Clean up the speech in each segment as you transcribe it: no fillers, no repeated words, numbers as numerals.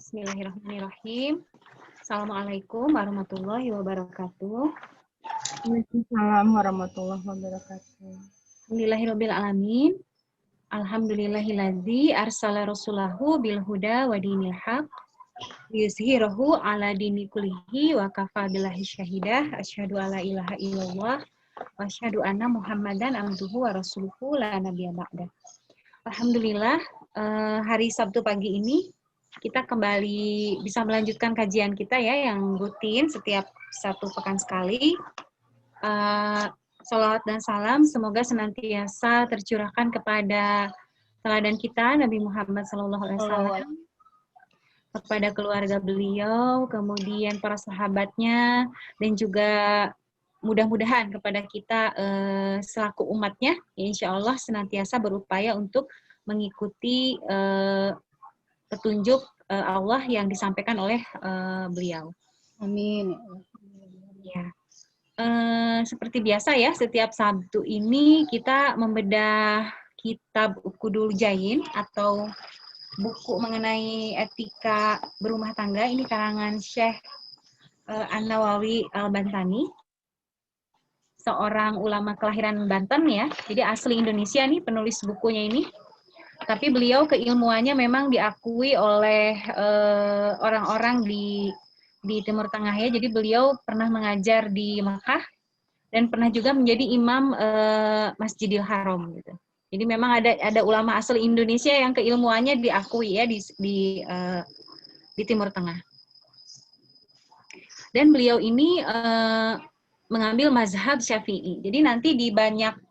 Bismillahirrahmanirrahim. Assalamualaikum warahmatullahi wabarakatuh. Waalaikumsalam warahmatullahi wabarakatuh. Alhamdulillahirabbil alamin. Alhamdulillahilladzi arsala rasulahu bil huda wa dinil haq yuzhirahu ala dini kullihi wa kafa billahi syahidah. Asyhadu alla ilaha illallah wa asyhadu anna Muhammadan abduhu wa rasuluhu la nabiyya ba'da. Alhamdulillah, hari Sabtu pagi ini kita kembali bisa melanjutkan kajian kita ya yang rutin setiap satu pekan sekali. Salawat dan salam semoga senantiasa tercurahkan kepada teladan kita Nabi Muhammad SAW, kepada keluarga beliau, kemudian para sahabatnya, dan juga mudah-mudahan kepada kita selaku umatnya, insya Allah senantiasa berupaya untuk mengikuti petunjuk Allah yang disampaikan oleh beliau. Amin. Ya. Seperti biasa ya, setiap Sabtu ini kita membedah kitab Ukudul Jain atau buku mengenai etika berumah tangga. Ini karangan Syekh An-Nawawi Al-Bantani, seorang ulama kelahiran Banten ya. Jadi asli Indonesia nih penulis bukunya ini. Tapi beliau keilmuannya memang diakui oleh orang-orang di Timur Tengah ya. Jadi beliau pernah mengajar di Mekah dan pernah juga menjadi imam Masjidil Haram gitu. Jadi memang ada ulama asli Indonesia yang keilmuannya diakui ya di Timur Tengah. Dan beliau ini mengambil mazhab Syafi'i. Jadi nanti di banyak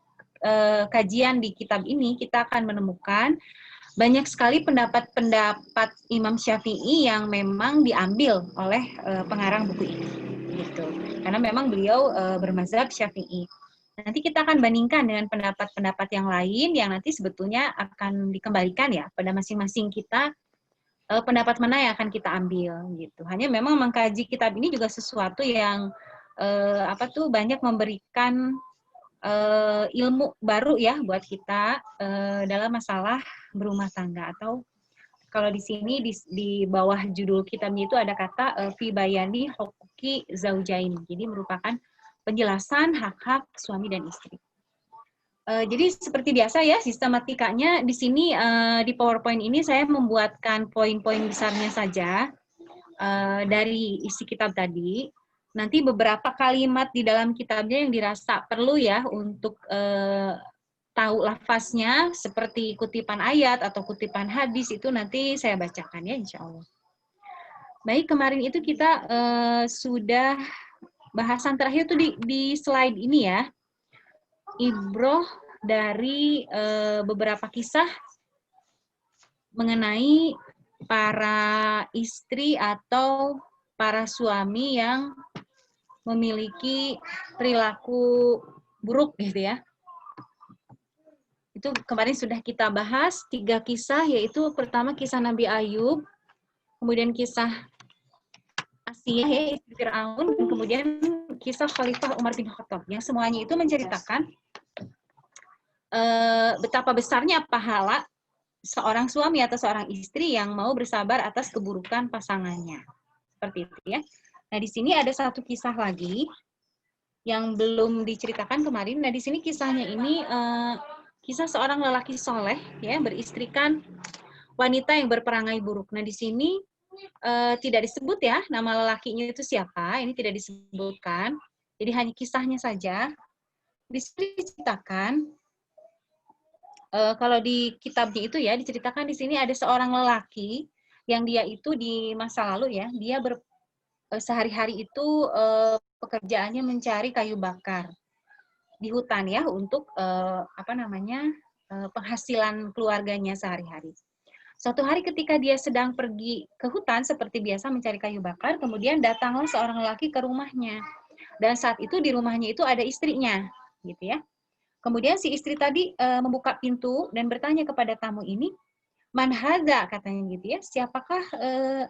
kajian di kitab ini kita akan menemukan banyak sekali pendapat-pendapat Imam Syafi'i yang memang diambil oleh pengarang buku ini, gitu. Karena memang beliau bermazhab Syafi'i. Nanti kita akan bandingkan dengan pendapat-pendapat yang lain yang nanti sebetulnya akan dikembalikan ya pada masing-masing kita pendapat mana yang akan kita ambil, gitu. Hanya memang mengkaji kitab ini juga sesuatu yang banyak memberikan ilmu baru ya buat kita dalam masalah berumah tangga, atau kalau di sini di bawah judul kitabnya itu ada kata fi bayani huquqi zaujain. Jadi merupakan penjelasan hak-hak suami dan istri. Jadi seperti biasa ya sistematikanya di sini di PowerPoint ini saya membuatkan poin-poin besarnya saja dari isi kitab tadi. Nanti beberapa kalimat di dalam kitabnya yang dirasa perlu ya untuk tahu lafaznya, seperti kutipan ayat atau kutipan hadis itu nanti saya bacakan ya insya Allah. Baik, kemarin itu kita sudah bahasan terakhir tuh di slide ini ya. Ibroh dari beberapa kisah mengenai para istri atau para suami yang memiliki perilaku buruk gitu ya. Itu kemarin sudah kita bahas 3 kisah, yaitu pertama kisah Nabi Ayub, kemudian kisah Asiyah ya, istri Fir'aun, dan kemudian kisah Khalifah Umar bin Khattab. Yang semuanya itu menceritakan betapa besarnya pahala seorang suami atau seorang istri yang mau bersabar atas keburukan pasangannya. Seperti itu ya. Nah, di sini ada satu kisah lagi yang belum diceritakan kemarin. Nah, di sini kisahnya ini kisah seorang lelaki soleh ya beristrikan wanita yang berperangai buruk. Nah, di sini tidak disebut ya nama lelakinya itu siapa. Ini tidak disebutkan. Jadi hanya kisahnya saja. Di sini diceritakan kalau di kitabnya itu ya diceritakan di sini ada seorang lelaki yang dia itu di masa lalu ya dia sehari-hari itu pekerjaannya mencari kayu bakar di hutan ya untuk penghasilan keluarganya sehari-hari. Suatu hari ketika dia sedang pergi ke hutan seperti biasa mencari kayu bakar, kemudian datanglah seorang lelaki ke rumahnya. Dan saat itu di rumahnya itu ada istrinya, gitu ya. Kemudian si istri tadi membuka pintu dan bertanya kepada tamu ini, "Man hadza?" katanya gitu ya. "Siapakah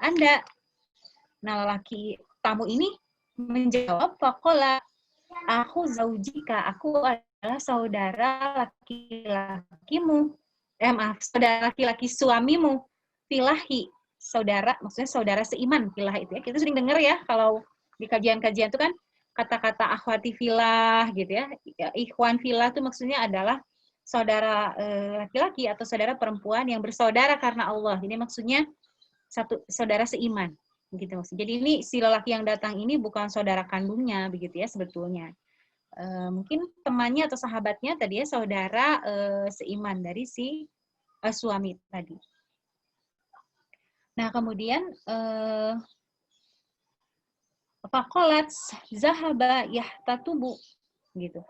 Anda?" Nah, lelaki tamu ini menjawab, "Faqala, aku zaujika, aku adalah saudara laki-lakimu. Saudara laki-laki suamimu. Filahi, saudara, maksudnya saudara seiman filah itu ya. Kita sering dengar ya kalau di kajian-kajian itu kan kata-kata akhwati filah gitu ya. Ikhwan filah itu maksudnya adalah saudara laki-laki atau saudara perempuan yang bersaudara karena Allah. Jadi maksudnya satu saudara seiman gitu. Jadi ini si lelaki yang datang ini bukan saudara kandungnya begitu ya sebetulnya. Mungkin temannya atau sahabatnya tadi ya saudara seiman dari si suami tadi. Nah, kemudian faqalat zahaba yahtatubu gitu.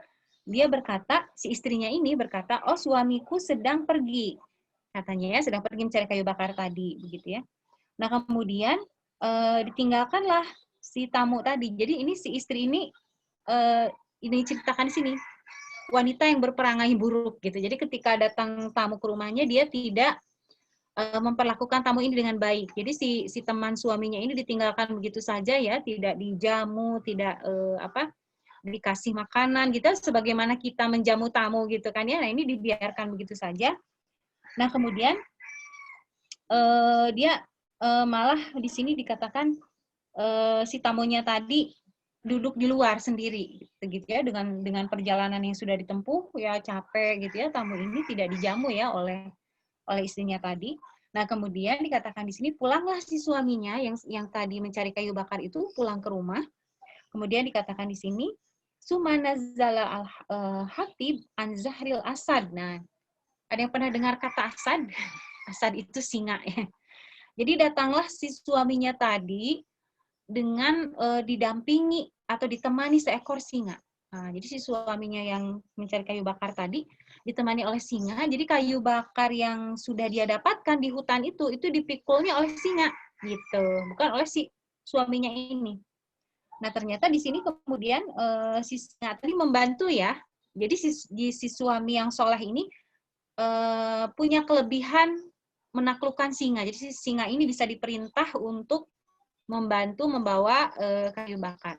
Dia berkata, si istrinya ini berkata, "Oh, suamiku sedang pergi." Katanya ya, sedang pergi mencari kayu bakar tadi, begitu ya. Nah, kemudian ditinggalkanlah si tamu tadi. Jadi ini si istri ini ceritakan di sini wanita yang berperangai buruk gitu. Jadi ketika datang tamu ke rumahnya dia tidak memperlakukan tamu ini dengan baik. Jadi si teman suaminya ini ditinggalkan begitu saja ya, tidak dijamu, tidak dikasih makanan gitu sebagaimana kita menjamu tamu gitu kan ya. Nah, ini dibiarkan begitu saja. Nah, kemudian dia malah di sini dikatakan si tamunya tadi duduk di luar sendiri gitu ya dengan perjalanan yang sudah ditempuh ya capek gitu ya, tamu ini tidak dijamu ya oleh istrinya tadi. Nah, kemudian dikatakan di sini pulanglah si suaminya yang tadi mencari kayu bakar itu pulang ke rumah. Kemudian dikatakan di sini sumanazzala al-hatib an zahril asad. Nah, ada yang pernah dengar kata asad? Asad itu singa ya. Jadi datanglah si suaminya tadi dengan didampingi atau ditemani seekor singa. Nah, jadi si suaminya yang mencari kayu bakar tadi ditemani oleh singa. Jadi kayu bakar yang sudah dia dapatkan di hutan itu dipikulnya oleh singa, gitu, bukan oleh si suaminya ini. Nah, ternyata di sini kemudian si singa tadi membantu ya. Jadi si suami yang soleh ini punya kelebihan menaklukkan singa. Jadi si singa ini bisa diperintah untuk membantu membawa kayu bakar.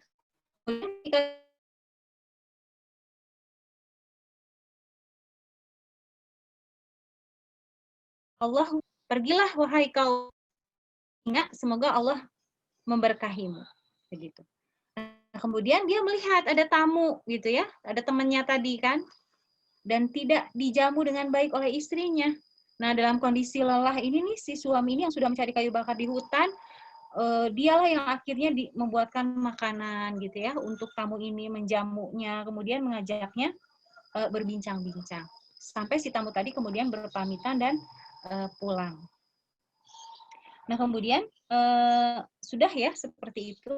Allah, pergilah wahai kau singa, semoga Allah memberkahimu. Begitu. Nah, kemudian dia melihat ada tamu gitu ya, ada temannya tadi kan, dan tidak dijamu dengan baik oleh istrinya. Nah, dalam kondisi lelah ini nih si suami ini yang sudah mencari kayu bakar di hutan, dialah yang akhirnya membuatkan makanan gitu ya untuk tamu ini, menjamunya, kemudian mengajaknya berbincang-bincang. Sampai si tamu tadi kemudian berpamitan dan pulang. Nah, kemudian sudah ya seperti itu.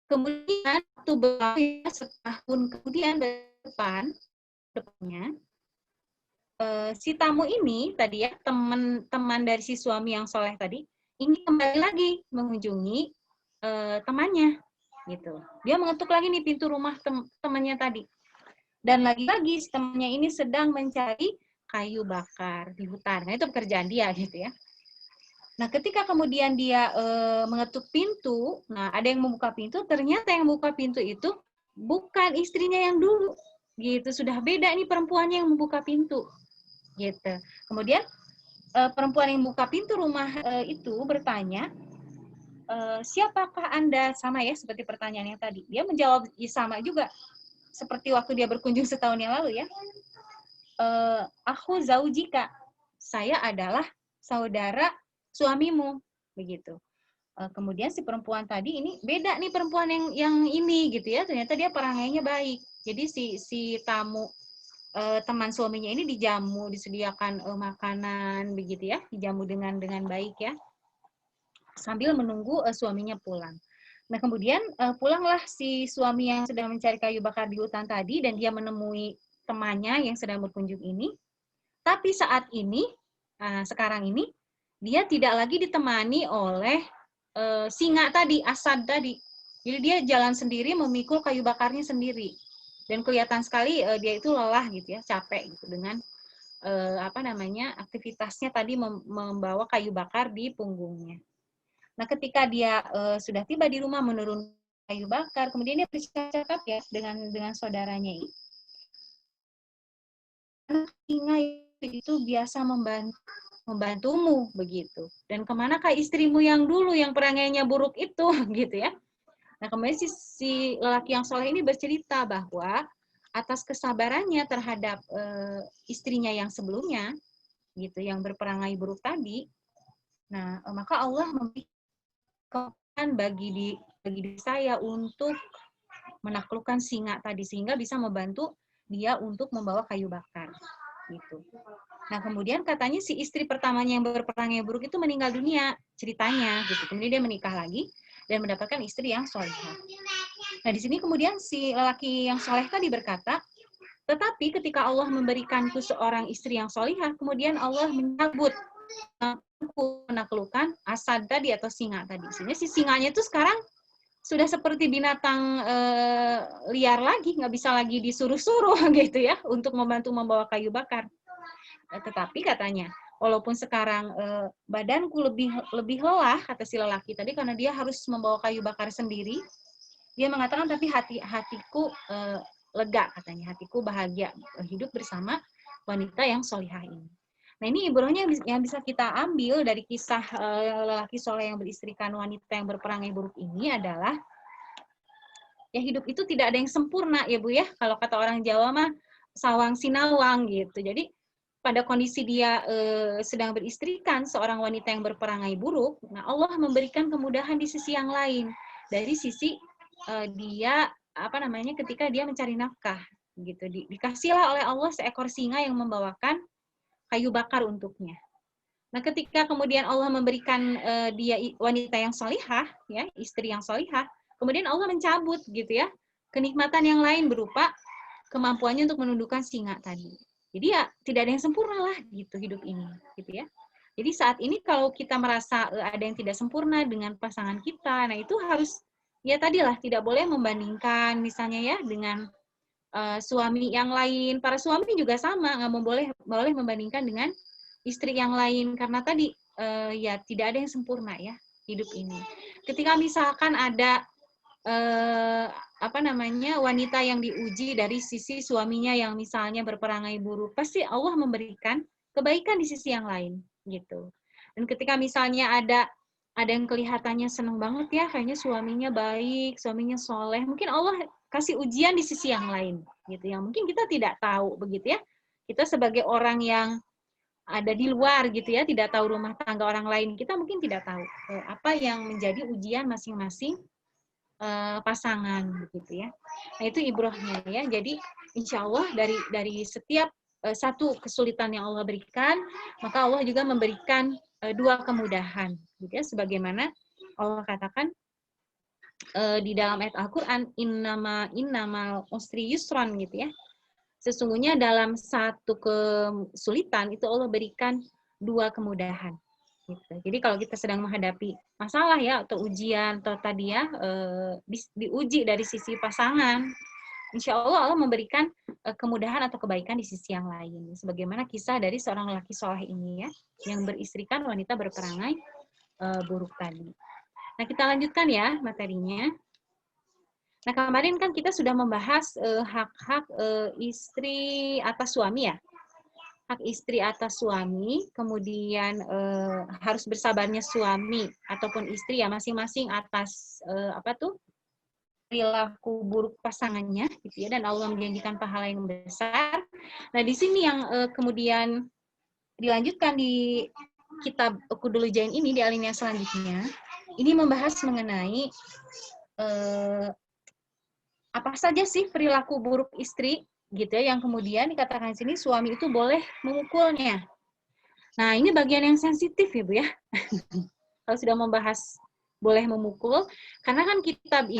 Kemudian waktu berlalu setahun kemudian depannya si tamu ini tadi ya teman dari si suami yang soleh tadi ingin kembali lagi mengunjungi temannya gitu. Dia mengetuk lagi nih pintu rumah temannya tadi. Dan lagi-lagi temannya ini sedang mencari kayu bakar di hutan. Nah, itu pekerjaan dia gitu ya. Nah, ketika kemudian dia mengetuk pintu, nah ada yang membuka pintu, ternyata yang membuka pintu itu bukan istrinya yang dulu. Gitu, sudah beda nih perempuannya yang membuka pintu. Gitu. Kemudian perempuan yang membuka pintu rumah itu bertanya, siapakah Anda? Sama ya seperti pertanyaan yang tadi. Dia menjawab sama juga seperti waktu dia berkunjung setahun yang lalu ya. Aku zaujika, saya adalah saudara suamimu, begitu. Kemudian si perempuan tadi ini beda nih perempuan yang ini gitu ya, ternyata dia perangainya baik. Jadi si tamu teman suaminya ini dijamu, disediakan makanan begitu ya, dijamu dengan baik ya, sambil menunggu suaminya pulang. Nah, kemudian pulanglah si suami yang sedang mencari kayu bakar di hutan tadi dan dia menemui temannya yang sedang berkunjung ini. Tapi saat ini, sekarang ini, dia tidak lagi ditemani oleh singa tadi, Asad tadi. Jadi dia jalan sendiri memikul kayu bakarnya sendiri. Dan kelihatan sekali dia itu lelah gitu ya, capek gitu dengan aktivitasnya tadi membawa kayu bakar di punggungnya. Nah, ketika dia sudah tiba di rumah menurunkan kayu bakar, kemudian dia bercakap ya dengan saudaranya ini. Singa itu biasa membantu membantumu begitu. Dan kemanakah istrimu yang dulu yang perangainya buruk itu gitu ya. Nah kemudian si lelaki yang soleh ini bercerita bahwa atas kesabarannya terhadap istrinya yang sebelumnya gitu, yang berperangai buruk tadi, nah maka Allah memberikan bagi diri saya untuk menaklukkan singa tadi sehingga bisa membantu dia untuk membawa kayu bakar gitu. Nah kemudian katanya si istri pertamanya yang berperangai buruk itu meninggal dunia ceritanya gitu. Kemudian dia menikah lagi dan mendapatkan istri yang solehah. Nah di sini kemudian si lelaki yang soleh tadi berkata, tetapi ketika Allah memberikanku seorang istri yang solehah, kemudian Allah menyambut menaklukkan asad tadi atau singa tadi. Sehingga si singanya itu sekarang sudah seperti binatang liar lagi, nggak bisa lagi disuruh-suruh gitu ya untuk membantu membawa kayu bakar. Tetapi katanya, walaupun sekarang badanku lebih lelah kata si lelaki tadi karena dia harus membawa kayu bakar sendiri, dia mengatakan tapi hatiku lega katanya, hatiku bahagia hidup bersama wanita yang solihah ini. Nah ini ibrohnya yang bisa kita ambil dari kisah lelaki soleh yang beristrikan wanita yang berperangai buruk ini adalah ya hidup itu tidak ada yang sempurna ya Bu ya. Kalau kata orang Jawa mah sawang sinawang gitu. Jadi pada kondisi dia sedang beristrikan seorang wanita yang berperangai buruk, nah Allah memberikan kemudahan di sisi yang lain. Dari sisi dia ketika dia mencari nafkah gitu. Dikasihlah oleh Allah seekor singa yang membawakan kayu bakar untuknya. Nah, ketika kemudian Allah memberikan dia wanita yang solihah, ya, istri yang solihah, kemudian Allah mencabut gitu ya kenikmatan yang lain berupa kemampuannya untuk menundukkan singa tadi. Jadi ya tidak ada yang sempurna lah gitu hidup ini, gitu ya. Jadi saat ini kalau kita merasa ada yang tidak sempurna dengan pasangan kita, nah itu harus ya tadilah tidak boleh membandingkan misalnya ya dengan suami yang lain. Para suami juga sama, nggak boleh membandingkan dengan istri yang lain karena tadi ya tidak ada yang sempurna ya hidup ini. Ketika misalkan ada wanita yang diuji dari sisi suaminya yang misalnya berperangai buruk, pasti Allah memberikan kebaikan di sisi yang lain gitu. Dan ketika misalnya ada yang kelihatannya senang banget ya, kayaknya suaminya baik, suaminya soleh, mungkin Allah kasih ujian di sisi yang lain gitu, yang mungkin kita tidak tahu begitu ya. Kita sebagai orang yang ada di luar gitu ya, tidak tahu rumah tangga orang lain, kita mungkin tidak tahu apa yang menjadi ujian masing-masing pasangan gitu ya. Nah itu ibrohnya ya. Jadi insya Allah dari setiap satu kesulitan yang Allah berikan, maka Allah juga memberikan dua kemudahan gitu ya. Sebagaimana Allah katakan di dalam ayat Al-Quran, innamal usri yusron gitu ya. Sesungguhnya dalam satu kesulitan itu Allah berikan dua kemudahan. Gitu. Jadi kalau kita sedang menghadapi masalah ya atau ujian atau tadi ya diuji dari sisi pasangan, insya Allah memberikan kemudahan atau kebaikan di sisi yang lain. Sebagaimana kisah dari seorang lelaki soleh ini ya, yang beristrikan wanita berperangai buruk tadi. Nah kita lanjutkan ya materinya. Nah kemarin kan kita sudah membahas hak-hak istri atas suami ya. Hak istri atas suami, kemudian harus bersabarnya suami ataupun istri ya masing-masing atas perilaku buruk pasangannya gitu ya, dan Allah menjanjikan pahala yang besar. Nah di sini yang kemudian dilanjutkan di kitab Uqudul Jain ini di alinea selanjutnya, ini membahas mengenai apa saja sih perilaku buruk istri gitu ya, yang kemudian dikatakan di sini suami itu boleh memukulnya. Nah, ini bagian yang sensitif ya, Bu ya. Kalau sudah membahas boleh memukul, karena kan kitab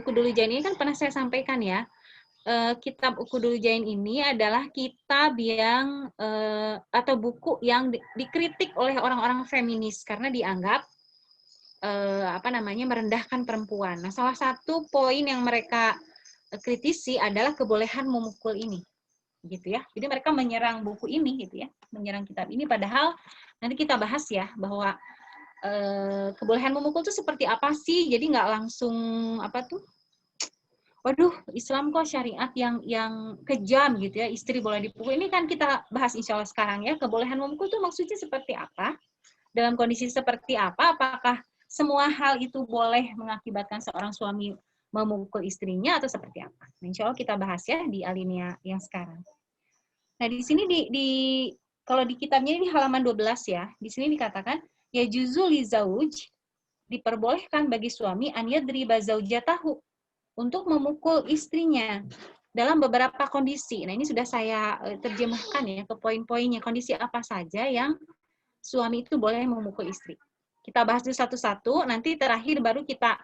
Uqudul Jain ini kan pernah saya sampaikan ya. Kitab Uqudul Jain ini adalah kitab yang atau buku yang dikritik oleh orang-orang feminis karena dianggap merendahkan perempuan. Nah, salah satu poin yang mereka kritisi adalah kebolehan memukul ini, gitu ya. Jadi mereka menyerang buku ini, gitu ya, menyerang kitab ini. Padahal nanti kita bahas ya bahwa kebolehan memukul itu seperti apa sih? Jadi nggak langsung waduh, Islam kok syariat yang kejam gitu ya, istri boleh dipukul. Ini kan kita bahas insya Allah sekarang ya, kebolehan memukul itu maksudnya seperti apa? Dalam kondisi seperti apa? Apakah semua hal itu boleh mengakibatkan seorang suami memukul istrinya atau seperti apa? Nah, insya Allah kita bahas ya di alinea yang sekarang. Nah, di sini kalau di kitabnya ini halaman 12 ya, di sini dikatakan, ya juzul li zauj, diperbolehkan bagi suami an yadriba zaujatahu, untuk memukul istrinya dalam beberapa kondisi. Nah, ini sudah saya terjemahkan ya ke poin-poinnya, kondisi apa saja yang suami itu boleh memukul istri. Kita bahas dulu satu-satu, nanti terakhir baru kita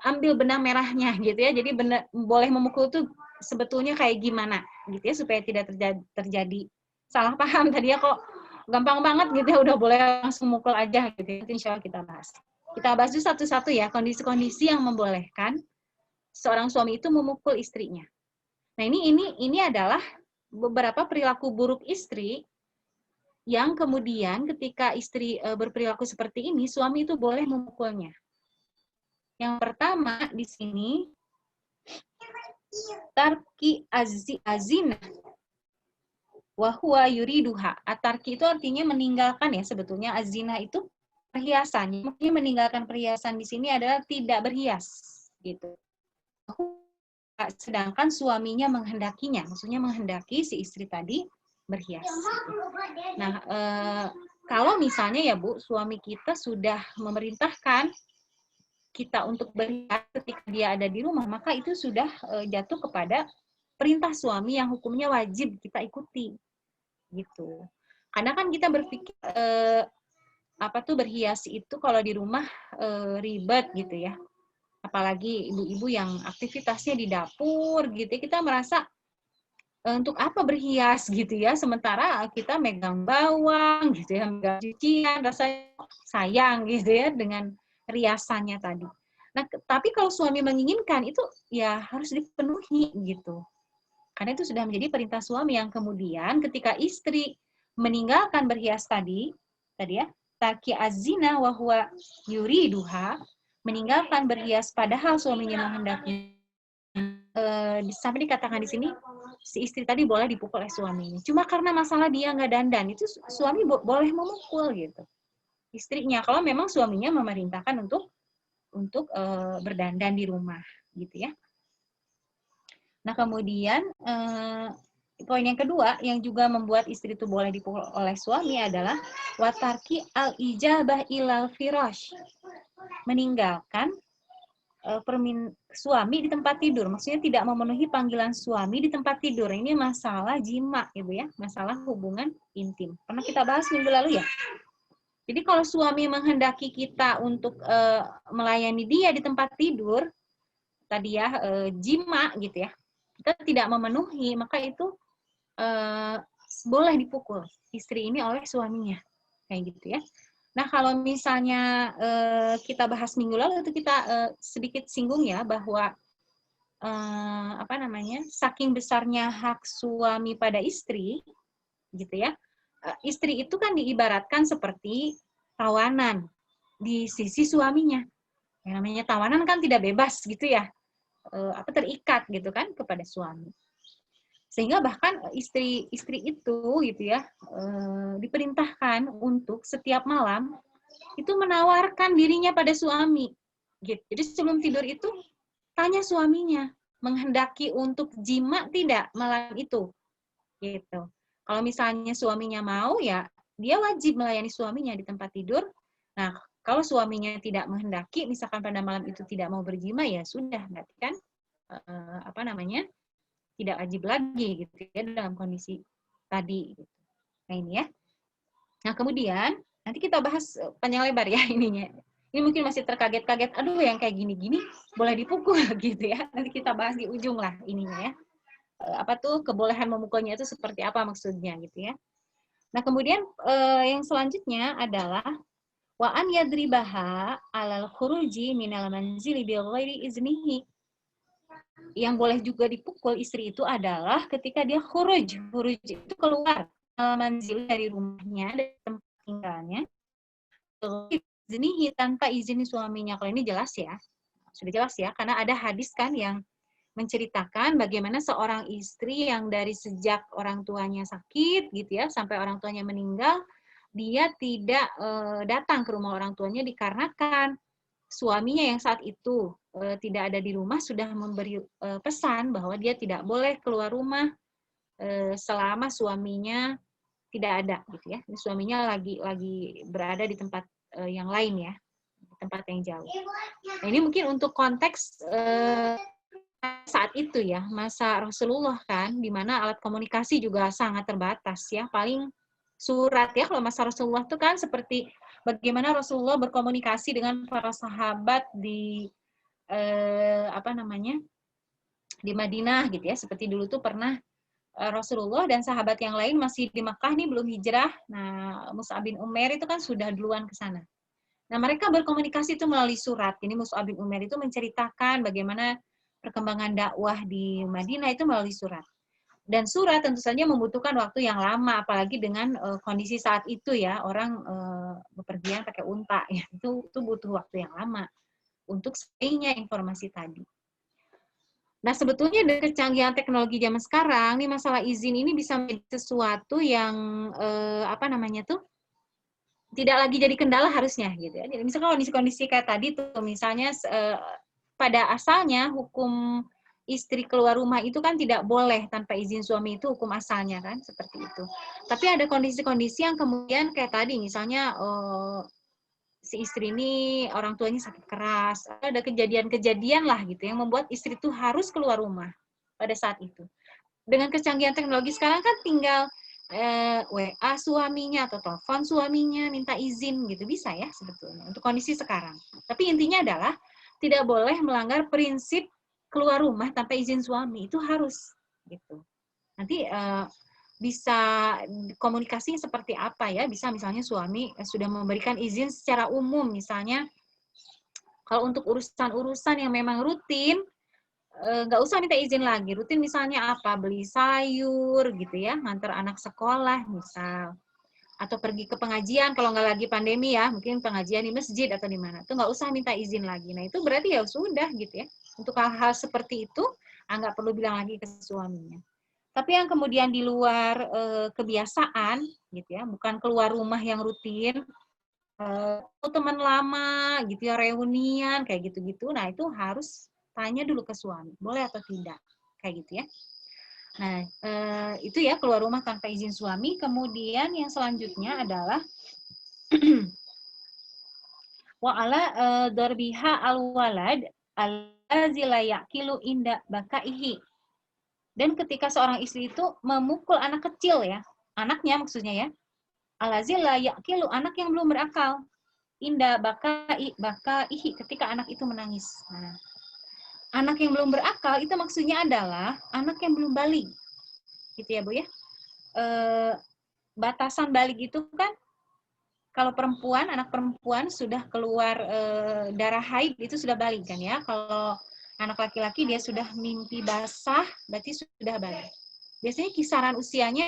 ambil benang merahnya gitu ya. Jadi boleh memukul itu sebetulnya kayak gimana gitu ya, supaya tidak terjadi salah paham tadi ya, kok gampang banget gitu ya, udah boleh langsung mukul aja gitu ya. Nanti insya Allah kita bahas. Kita bahas dulu satu-satu ya, kondisi-kondisi yang membolehkan seorang suami itu memukul istrinya. Nah, ini adalah beberapa perilaku buruk istri yang kemudian ketika istri berperilaku seperti ini, suami itu boleh memukulnya. Yang pertama di sini, tarki azina wa huwa yuriduha. Tarki itu artinya meninggalkan ya, sebetulnya azina itu perhiasan. Maksudnya meninggalkan perhiasan di sini adalah tidak berhias gitu. Sedangkan suaminya menghendakinya, maksudnya menghendaki si istri tadi berhias. Nah, kalau misalnya ya Bu, suami kita sudah memerintahkan kita untuk berhias ketika dia ada di rumah, maka itu sudah jatuh kepada perintah suami yang hukumnya wajib kita ikuti, gitu. Karena kan kita berpikir berhias itu kalau di rumah ribet gitu ya. Apalagi ibu-ibu yang aktivitasnya di dapur gitu ya, kita merasa untuk apa berhias gitu ya, sementara kita megang bawang gitu ya, megang cucian, rasanya sayang gitu ya dengan riasannya tadi. Nah, tapi kalau suami menginginkan itu ya harus dipenuhi gitu. Karena itu sudah menjadi perintah suami yang kemudian ketika istri meninggalkan berhias tadi ya, tarki azina wa huwa yuriduha, meninggalkan berhias padahal suaminya menghendaki. Sampai dikatakan di sini si istri tadi boleh dipukul oleh suaminya. Cuma karena masalah dia nggak dandan, itu suami boleh memukul gitu istrinya. Kalau memang suaminya memerintahkan untuk berdandan di rumah gitu ya. Nah, kemudian poin yang kedua yang juga membuat istri itu boleh dipukul oleh suami adalah watarki al-ijabah ilal firash, meninggalkan suami di tempat tidur. Maksudnya tidak memenuhi panggilan suami di tempat tidur. Ini masalah jima, Ibu ya, masalah hubungan intim. Pernah kita bahas minggu lalu ya. Jadi kalau suami menghendaki kita untuk melayani dia di tempat tidur, tadi ya jima gitu ya, kita tidak memenuhi, maka itu boleh dipukul istri ini oleh suaminya, kayak gitu ya. Nah, kalau misalnya kita bahas minggu lalu itu kita sedikit singgung ya bahwa saking besarnya hak suami pada istri, gitu ya. Istri itu kan diibaratkan seperti tawanan di sisi suaminya. Yang namanya tawanan kan tidak bebas gitu ya, terikat gitu kan kepada suami. Sehingga bahkan istri itu gitu ya diperintahkan untuk setiap malam itu menawarkan dirinya pada suami gitu. Jadi sebelum tidur itu tanya suaminya menghendaki untuk jima tidak malam itu gitu. Kalau misalnya suaminya mau ya dia wajib melayani suaminya di tempat tidur. Nah, kalau suaminya tidak menghendaki misalkan pada malam itu tidak mau berjima ya sudah, berarti kan tidak wajib lagi gitu ya dalam kondisi tadi gitu. Nah, ini ya. Nah, kemudian nanti kita bahas panjang lebar ya ininya. Ini mungkin masih terkaget-kaget, aduh yang kayak gini-gini boleh dipukul gitu ya. Nanti kita bahas di ujung lah ininya ya. Kebolehan memukulnya itu seperti apa maksudnya gitu ya. Nah, kemudian yang selanjutnya adalah wa an yadribaha alal khuruji minal manzili bi ghairi iznihi. Yang boleh juga dipukul istri itu adalah ketika dia khuruj. Khuruj itu keluar manzil dari rumahnya, dari tempat tinggalnya, iznihi tanpa izin suaminya. Kalau ini jelas ya, Sudah jelas ya, karena ada hadis kan yang menceritakan bagaimana seorang istri yang dari sejak orang tuanya sakit gitu ya sampai orang tuanya meninggal, dia tidak datang ke rumah orang tuanya dikarenakan suaminya yang saat itu tidak ada di rumah sudah memberi pesan bahwa dia tidak boleh keluar rumah selama suaminya tidak ada gitu ya. Suaminya lagi berada di tempat yang lain ya, tempat yang jauh. Nah, ini mungkin untuk konteks saat itu ya, masa Rasulullah kan, di mana alat komunikasi juga sangat terbatas ya, paling surat ya. Kalau masa Rasulullah itu kan seperti bagaimana Rasulullah berkomunikasi dengan para sahabat di di Madinah gitu ya. Seperti dulu tuh pernah Rasulullah dan sahabat yang lain masih di Makkah nih belum hijrah. Nah, Mus'ab bin Umair itu kan sudah duluan ke sana. Nah, mereka berkomunikasi itu melalui surat. Ini Mus'ab bin Umair itu menceritakan bagaimana perkembangan dakwah di Madinah itu melalui surat. Dan surat tentu saja membutuhkan waktu yang lama, apalagi dengan kondisi saat itu ya, orang bepergian pakai unta, ya. Itu butuh waktu yang lama untuk sampainya informasi tadi. Nah, sebetulnya dari kecanggihan teknologi zaman sekarang, nih masalah izin ini bisa menjadi sesuatu yang tidak lagi jadi kendala harusnya gitu ya. Jadi misalnya kondisi-kondisi kayak tadi tuh, misalnya pada asalnya hukum istri keluar rumah itu kan tidak boleh tanpa izin suami, itu hukum asalnya kan seperti itu. Tapi ada kondisi-kondisi yang kemudian kayak tadi, misalnya si istri ini orang tuanya sakit keras, ada kejadian-kejadian lah gitu yang membuat istri itu harus keluar rumah pada saat itu. Dengan kecanggihan teknologi sekarang kan tinggal WA suaminya atau telepon suaminya minta izin gitu, bisa ya sebetulnya untuk kondisi sekarang. Tapi intinya adalah tidak boleh melanggar prinsip keluar rumah tanpa izin suami, itu harus gitu. Nanti bisa komunikasinya seperti apa ya, bisa misalnya suami sudah memberikan izin secara umum, misalnya kalau untuk urusan-urusan yang memang rutin nggak usah minta izin lagi. Rutin misalnya apa? Beli sayur gitu ya, ngantar anak sekolah misal. Atau pergi ke pengajian kalau nggak lagi pandemi ya, mungkin pengajian di masjid atau di mana. Itu nggak usah minta izin lagi. Nah, itu berarti ya sudah gitu ya. Untuk hal-hal seperti itu, nggak perlu bilang lagi ke suaminya. Tapi yang kemudian di luar kebiasaan gitu ya, bukan keluar rumah yang rutin, teman lama gitu ya, reunian kayak gitu-gitu. Nah, itu harus tanya dulu ke suami, boleh atau tidak, kayak gitu ya. Nah, itu ya keluar rumah tanpa izin suami. Kemudian yang selanjutnya adalah wa'ala darbiha al-walad allazi la yaqilu inda bakaihi. Dan ketika seorang istri itu memukul anak kecil ya, anaknya maksudnya ya, allazi la yaqilu, anak yang belum berakal, inda bakaihi, ketika anak itu menangis. Nah, anak yang belum berakal itu maksudnya adalah anak yang belum balik, gitu ya Bu ya. Batasan balik itu kan kalau perempuan, anak perempuan sudah keluar darah haid itu sudah balik kan ya. Kalau anak laki-laki dia sudah mimpi basah berarti sudah balik. Biasanya kisaran usianya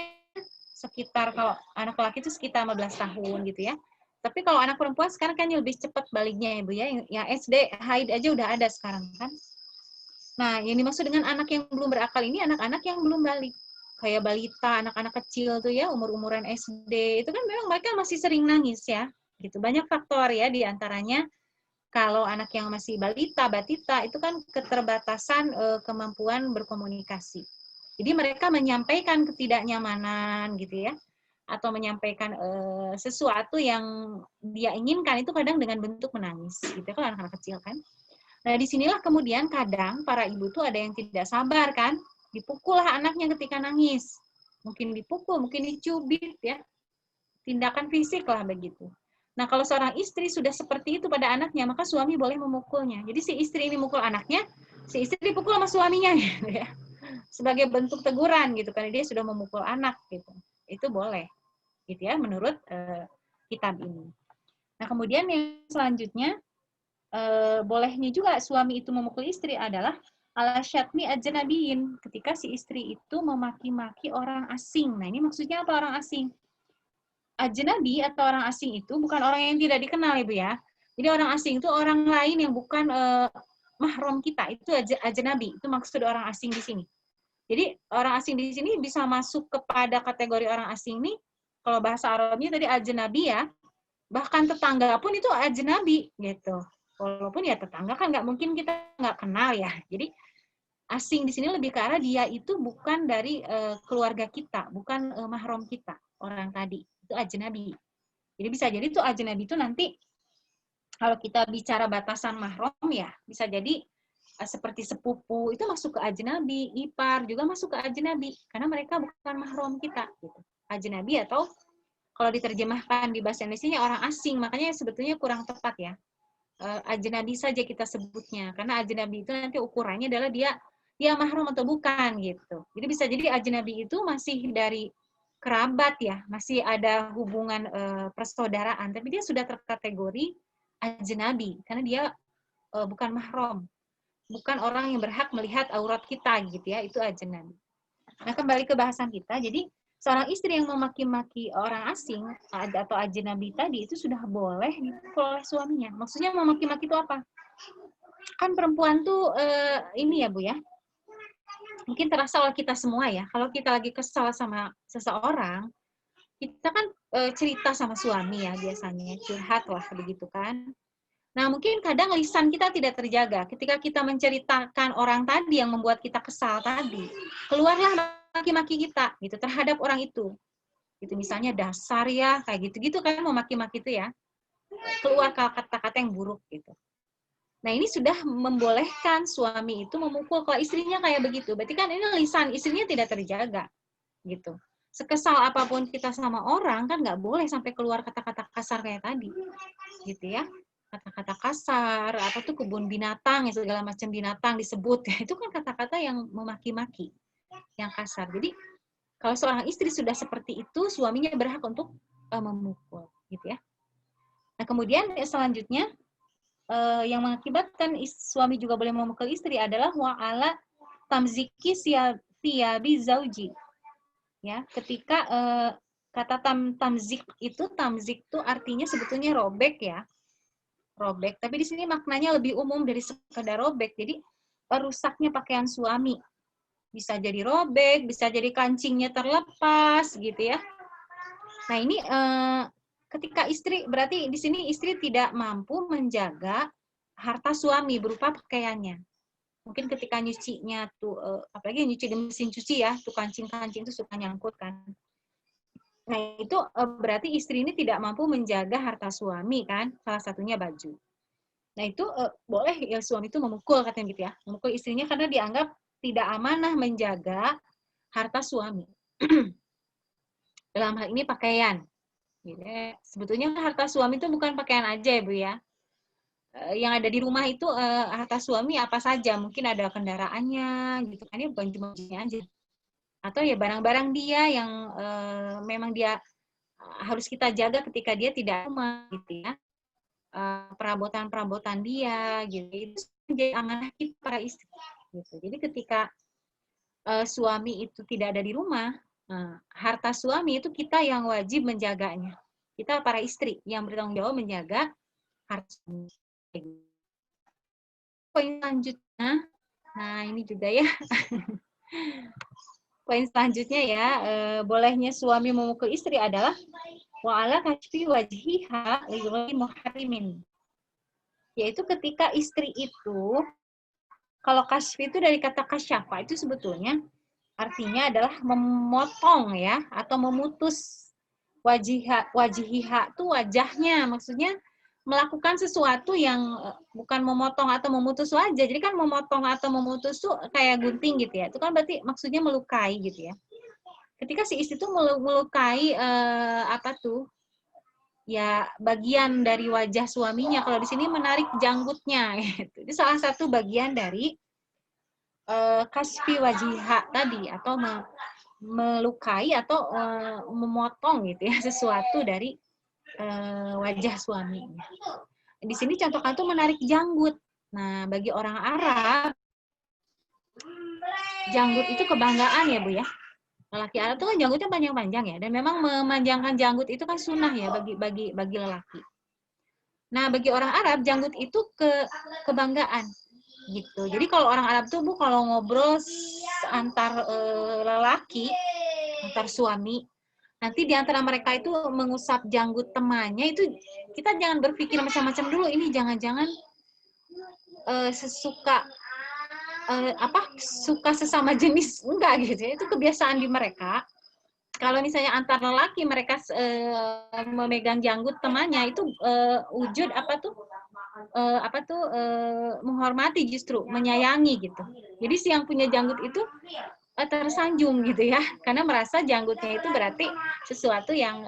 sekitar, kalau anak laki itu sekitar 15 tahun gitu ya. Tapi kalau anak perempuan sekarang kan lebih cepat baliknya ya Bu ya. Yang SD haid aja udah ada sekarang kan. Nah, yang dimaksud dengan anak yang belum berakal ini anak-anak yang belum balik. Kayak balita, anak-anak kecil tuh ya, umur-umuran SD, itu kan memang mereka masih sering nangis ya. Gitu. Banyak faktor ya, diantaranya kalau anak yang masih balita, batita, itu kan keterbatasan kemampuan berkomunikasi. Jadi mereka menyampaikan ketidaknyamanan gitu ya, atau menyampaikan sesuatu yang dia inginkan itu kadang dengan bentuk menangis. Gitu kan anak-anak kecil kan. Nah, disinilah kemudian kadang para ibu tuh ada yang tidak sabar kan, dipukullah anaknya ketika nangis. Mungkin dipukul, mungkin dicubit ya. Tindakan fisik lah begitu. Nah, kalau seorang istri sudah seperti itu pada anaknya, maka suami boleh memukulnya. Jadi si istri ini mukul anaknya, si istri dipukul sama suaminya gitu ya. Sebagai bentuk teguran gitu, karena dia sudah memukul anak gitu. Itu boleh. Gitu ya, menurut kitab ini. Nah, kemudian yang selanjutnya, bolehnya juga suami itu memukul istri adalah ala syatmi ajnabiyin, ketika si istri itu memaki-maki orang asing. Nah, ini maksudnya apa orang asing? Ajnabi atau orang asing itu bukan orang yang tidak dikenal Ibu ya. Jadi orang asing itu orang lain yang bukan mahram kita, itu ajnabi, itu maksud orang asing di sini. Jadi orang asing di sini bisa masuk kepada kategori orang asing ini, kalau bahasa Arabnya tadi ajnabi ya, bahkan tetangga pun itu ajnabi gitu. Walaupun ya tetangga kan nggak mungkin kita nggak kenal ya. Jadi asing di sini lebih ke arah dia itu bukan dari keluarga kita, bukan mahram kita, orang tadi. Itu ajnabi. Jadi bisa jadi itu ajnabi itu nanti kalau kita bicara batasan mahram ya, bisa jadi seperti sepupu itu masuk ke ajnabi, ipar juga masuk ke ajnabi karena mereka bukan mahram kita gitu. Ajnabi atau kalau diterjemahkan di bahasa Indonesia orang asing, makanya sebetulnya kurang tepat ya. Ajnabi saja kita sebutnya karena ajnabi itu nanti ukurannya adalah dia mahram atau bukan gitu. Jadi bisa jadi ajnabi itu masih dari kerabat ya, masih ada hubungan persaudaraan, tapi dia sudah terkategori ajnabi karena dia bukan mahram. Bukan orang yang berhak melihat aurat kita gitu ya, itu ajnabi. Nah, kembali ke bahasan kita. Jadi, seorang istri yang memaki-maki orang asing atau ajnabi tadi itu sudah boleh dipukul oleh suaminya. Maksudnya memaki-maki itu apa? Kan perempuan tuh ini ya, Bu ya. Mungkin terasa oleh kita semua ya. Kalau kita lagi kesal sama seseorang, kita kan cerita sama suami ya biasanya, curhat lah begitu kan. Nah, mungkin kadang lisan kita tidak terjaga. Ketika kita menceritakan orang tadi yang membuat kita kesal tadi, keluarlah maki-maki kita gitu terhadap orang itu. Itu misalnya dasar ya, kayak gitu-gitu kan mau maki-maki itu ya. Keluar kata-kata yang buruk gitu. Nah, ini sudah membolehkan suami itu memukul kalau istrinya kayak begitu. Berarti kan ini lisan istrinya tidak terjaga gitu. Sekesal apapun kita sama orang kan nggak boleh sampai keluar kata-kata kasar kayak tadi. Gitu ya. Kata-kata kasar, apa tuh kebun binatang, segala macam binatang disebut, itu kan kata-kata yang memaki-maki, yang kasar. Jadi kalau seorang istri sudah seperti itu, suaminya berhak untuk memukul, gitu ya. Nah kemudian selanjutnya yang mengakibatkan suami juga boleh memukul istri adalah wa'ala tamziki siyabi zauji. Ya, ketika kata tamzik itu artinya sebetulnya robek ya. Robek, tapi di sini maknanya lebih umum dari sekedar robek. Jadi rusaknya pakaian suami. Bisa jadi robek, bisa jadi kancingnya terlepas gitu ya. Nah, ini ketika istri, berarti di sini istri tidak mampu menjaga harta suami berupa pakaiannya. Mungkin ketika nyucinya tuh apalagi nyuci di mesin cuci ya, tuh kancing-kancing itu suka nyangkut kan. Nah, itu berarti istri ini tidak mampu menjaga harta suami kan, salah satunya baju. Nah, itu boleh ya suami itu memukul katanya gitu ya. Memukul istrinya karena dianggap tidak amanah menjaga harta suami. Dalam hal ini pakaian. Gitu ya. Sebetulnya harta suami itu bukan pakaian aja ya, Bu ya. Yang ada di rumah itu harta suami apa saja. Mungkin ada kendaraannya gitu kan, ya bukan cuma bajunya aja. Atau ya barang-barang dia yang memang dia harus kita jaga ketika dia tidak rumah gitu ya. Perabotan-perabotan dia gitu, itu menjadi amanah kita para istri gitu. Jadi ketika suami itu tidak ada di rumah, harta suami itu kita yang wajib menjaganya. Kita para istri yang bertanggung jawab menjaga harta suami. Poin selanjutnya, nah ini juga ya. Poin selanjutnya ya, bolehnya suami memukul istri adalah wa'ala kashfi wajhiha li ghairi muharrimin. Yaitu ketika istri itu, kalau kashfi itu dari kata kasyafa, itu sebetulnya artinya adalah memotong ya, atau memutus wajihiha itu wajahnya, maksudnya melakukan sesuatu yang bukan memotong atau memutus wajah. Jadi kan memotong atau memutus tuh kayak gunting gitu ya, itu kan berarti maksudnya melukai gitu ya. Ketika si istri itu melukai apa tuh, ya bagian dari wajah suaminya, kalau di sini menarik janggutnya gitu. Itu salah satu bagian dari kasfi wajiha tadi, atau melukai atau memotong gitu ya sesuatu dari wajah suaminya. Di sini contohnya itu menarik janggut. Nah, bagi orang Arab janggut itu kebanggaan ya, Bu ya. Lelaki Arab itu kan janggutnya panjang-panjang ya, dan memang memanjangkan janggut itu kan sunnah ya bagi lelaki. Nah, bagi orang Arab janggut itu kebanggaan. gitu. Jadi kalau orang Arab tuh Bu, kalau ngobrol antar lelaki, antar suami, nanti di antara mereka itu mengusap janggut temannya, itu kita jangan berpikir macam-macam dulu, ini jangan-jangan suka sesama jenis, enggak gitu ya. Itu kebiasaan di mereka. Kalau misalnya antar lelaki mereka memegang janggut temannya, itu wujud menghormati, justru menyayangi gitu. Jadi si yang punya janggut itu tersanjung gitu ya, karena merasa janggutnya itu berarti sesuatu yang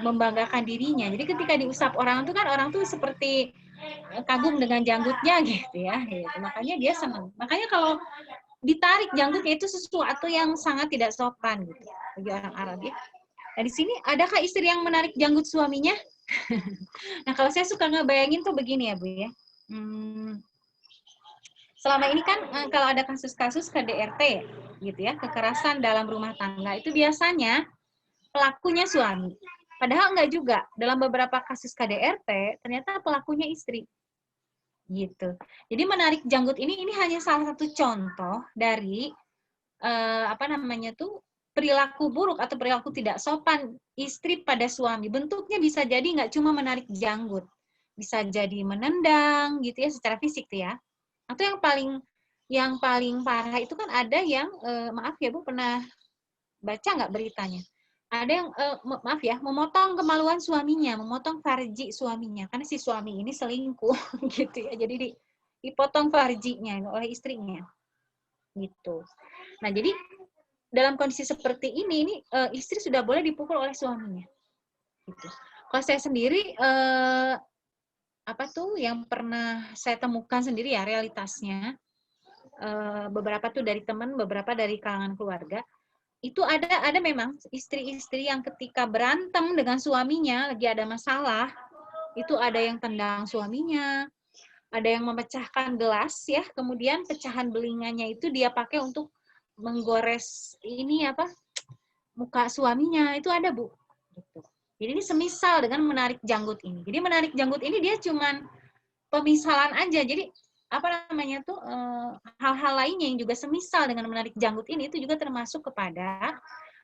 membanggakan dirinya. Jadi ketika diusap orang tuh kan, orang tuh seperti kagum dengan janggutnya gitu ya, gitu. Makanya dia senang. Makanya kalau ditarik janggutnya itu sesuatu yang sangat tidak sopan gitu bagi orang Arab ya. Nah di sini adakah istri yang menarik janggut suaminya? Nah kalau saya suka ngebayangin tuh begini ya Bu ya. Selama ini kan kalau ada kasus-kasus KDRT gitu ya, kekerasan dalam rumah tangga, itu biasanya pelakunya suami. Padahal enggak juga. Dalam beberapa kasus KDRT ternyata pelakunya istri. Gitu. Jadi menarik janggut ini hanya salah satu contoh dari perilaku buruk atau perilaku tidak sopan istri pada suami. Bentuknya bisa jadi nggak cuma menarik janggut, bisa jadi menendang gitu ya secara fisik tuh ya. Atau yang paling parah itu kan ada yang maaf ya Bu, pernah baca nggak beritanya? Ada yang maaf ya, memotong kemaluan suaminya, memotong farji suaminya, karena si suami ini selingkuh gitu ya. Jadi dipotong farjinya oleh istrinya gitu. Nah jadi dalam kondisi seperti ini istri sudah boleh dipukul oleh suaminya. Gitu. Kalau saya sendiri yang pernah saya temukan sendiri ya realitasnya, beberapa tuh dari teman, beberapa dari kalangan keluarga, itu ada memang istri-istri yang ketika berantem dengan suaminya lagi ada masalah, itu ada yang tendang suaminya, ada yang memecahkan gelas ya, kemudian pecahan belinganya itu dia pakai untuk menggores muka suaminya, itu ada Bu. Gitu. Jadi ini semisal dengan menarik janggut ini. Jadi menarik janggut ini dia cuman pemisalan aja. Jadi hal-hal lainnya yang juga semisal dengan menarik janggut ini itu juga termasuk kepada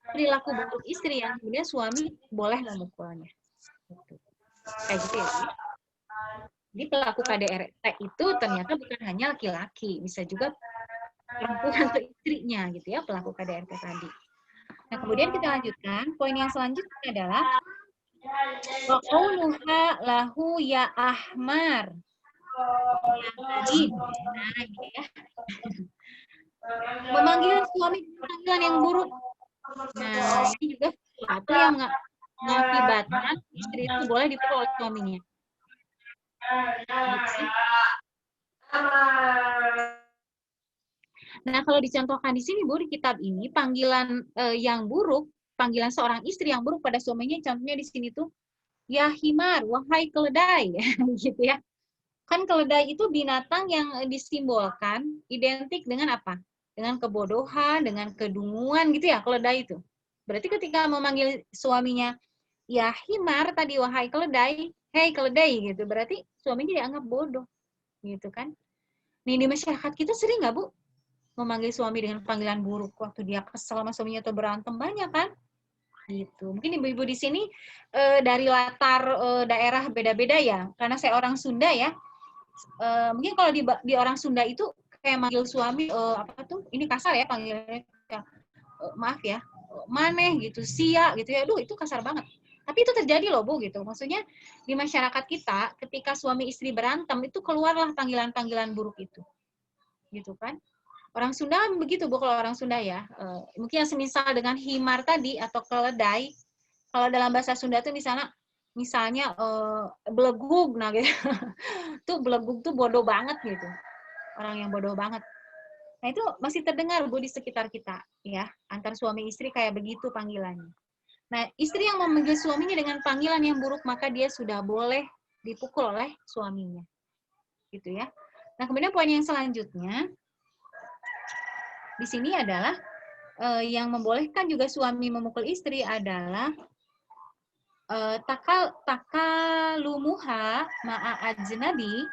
perilaku buruk istri yang kemudian suami boleh memukulnya. Gitu. Kayak gitu ya. Jadi pelaku KDRT itu ternyata bukan hanya laki-laki, bisa juga perempuan atau istrinya gitu ya, pelaku KDRT tadi. Nah, kemudian kita lanjutkan. Poin yang selanjutnya adalah wa qauluha lahu ya ahmar. Tadi, ya. Memanggil suami dengan panggilan yang buruk. Nah, ini juga sesuatu yang mengakibatkan istri itu boleh dipukul oleh suaminya. Nah, kalau dicontohkan di sini Bu, di kitab ini panggilan yang buruk, panggilan seorang istri yang buruk pada suaminya, contohnya di sini tuh ya himar, wahai keledai, gitu ya. Kan keledai itu binatang yang disimbolkan identik dengan apa? Dengan kebodohan, dengan kedunguan gitu ya, keledai itu. Berarti ketika memanggil suaminya ya himar tadi, wahai keledai, hei keledai gitu, berarti suaminya dianggap bodoh, gitu kan? Nih di masyarakat kita sering nggak Bu memanggil suami dengan panggilan buruk waktu dia kesel sama suaminya atau berantem, banyak kan? Gitu. Mungkin ibu-ibu di sini dari latar daerah beda-beda ya, karena saya orang Sunda ya. Mungkin kalau di orang Sunda itu kayak manggil suami ini kasar ya panggilnya, maaf ya, maneh gitu, sia gitu ya, itu kasar banget. Tapi itu terjadi loh Bu gitu. Maksudnya di masyarakat kita ketika suami istri berantem itu keluarlah panggilan-panggilan buruk itu. Gitu kan? Orang Sunda begitu Bu, kalau orang Sunda ya. Mungkin yang semisal dengan himar tadi atau keledai. Kalau dalam bahasa Sunda tuh misalnya belegug, nah gitu. Tuh belegug tuh bodoh banget gitu. Orang yang bodoh banget. Nah itu masih terdengar Bu di sekitar kita ya. Antar suami istri kayak begitu panggilannya. Nah istri yang memanggil suaminya dengan panggilan yang buruk, maka dia sudah boleh dipukul oleh suaminya. Gitu ya. Nah kemudian poin yang selanjutnya di sini adalah yang membolehkan juga suami memukul istri adalah takalumuha ma'a ajnabi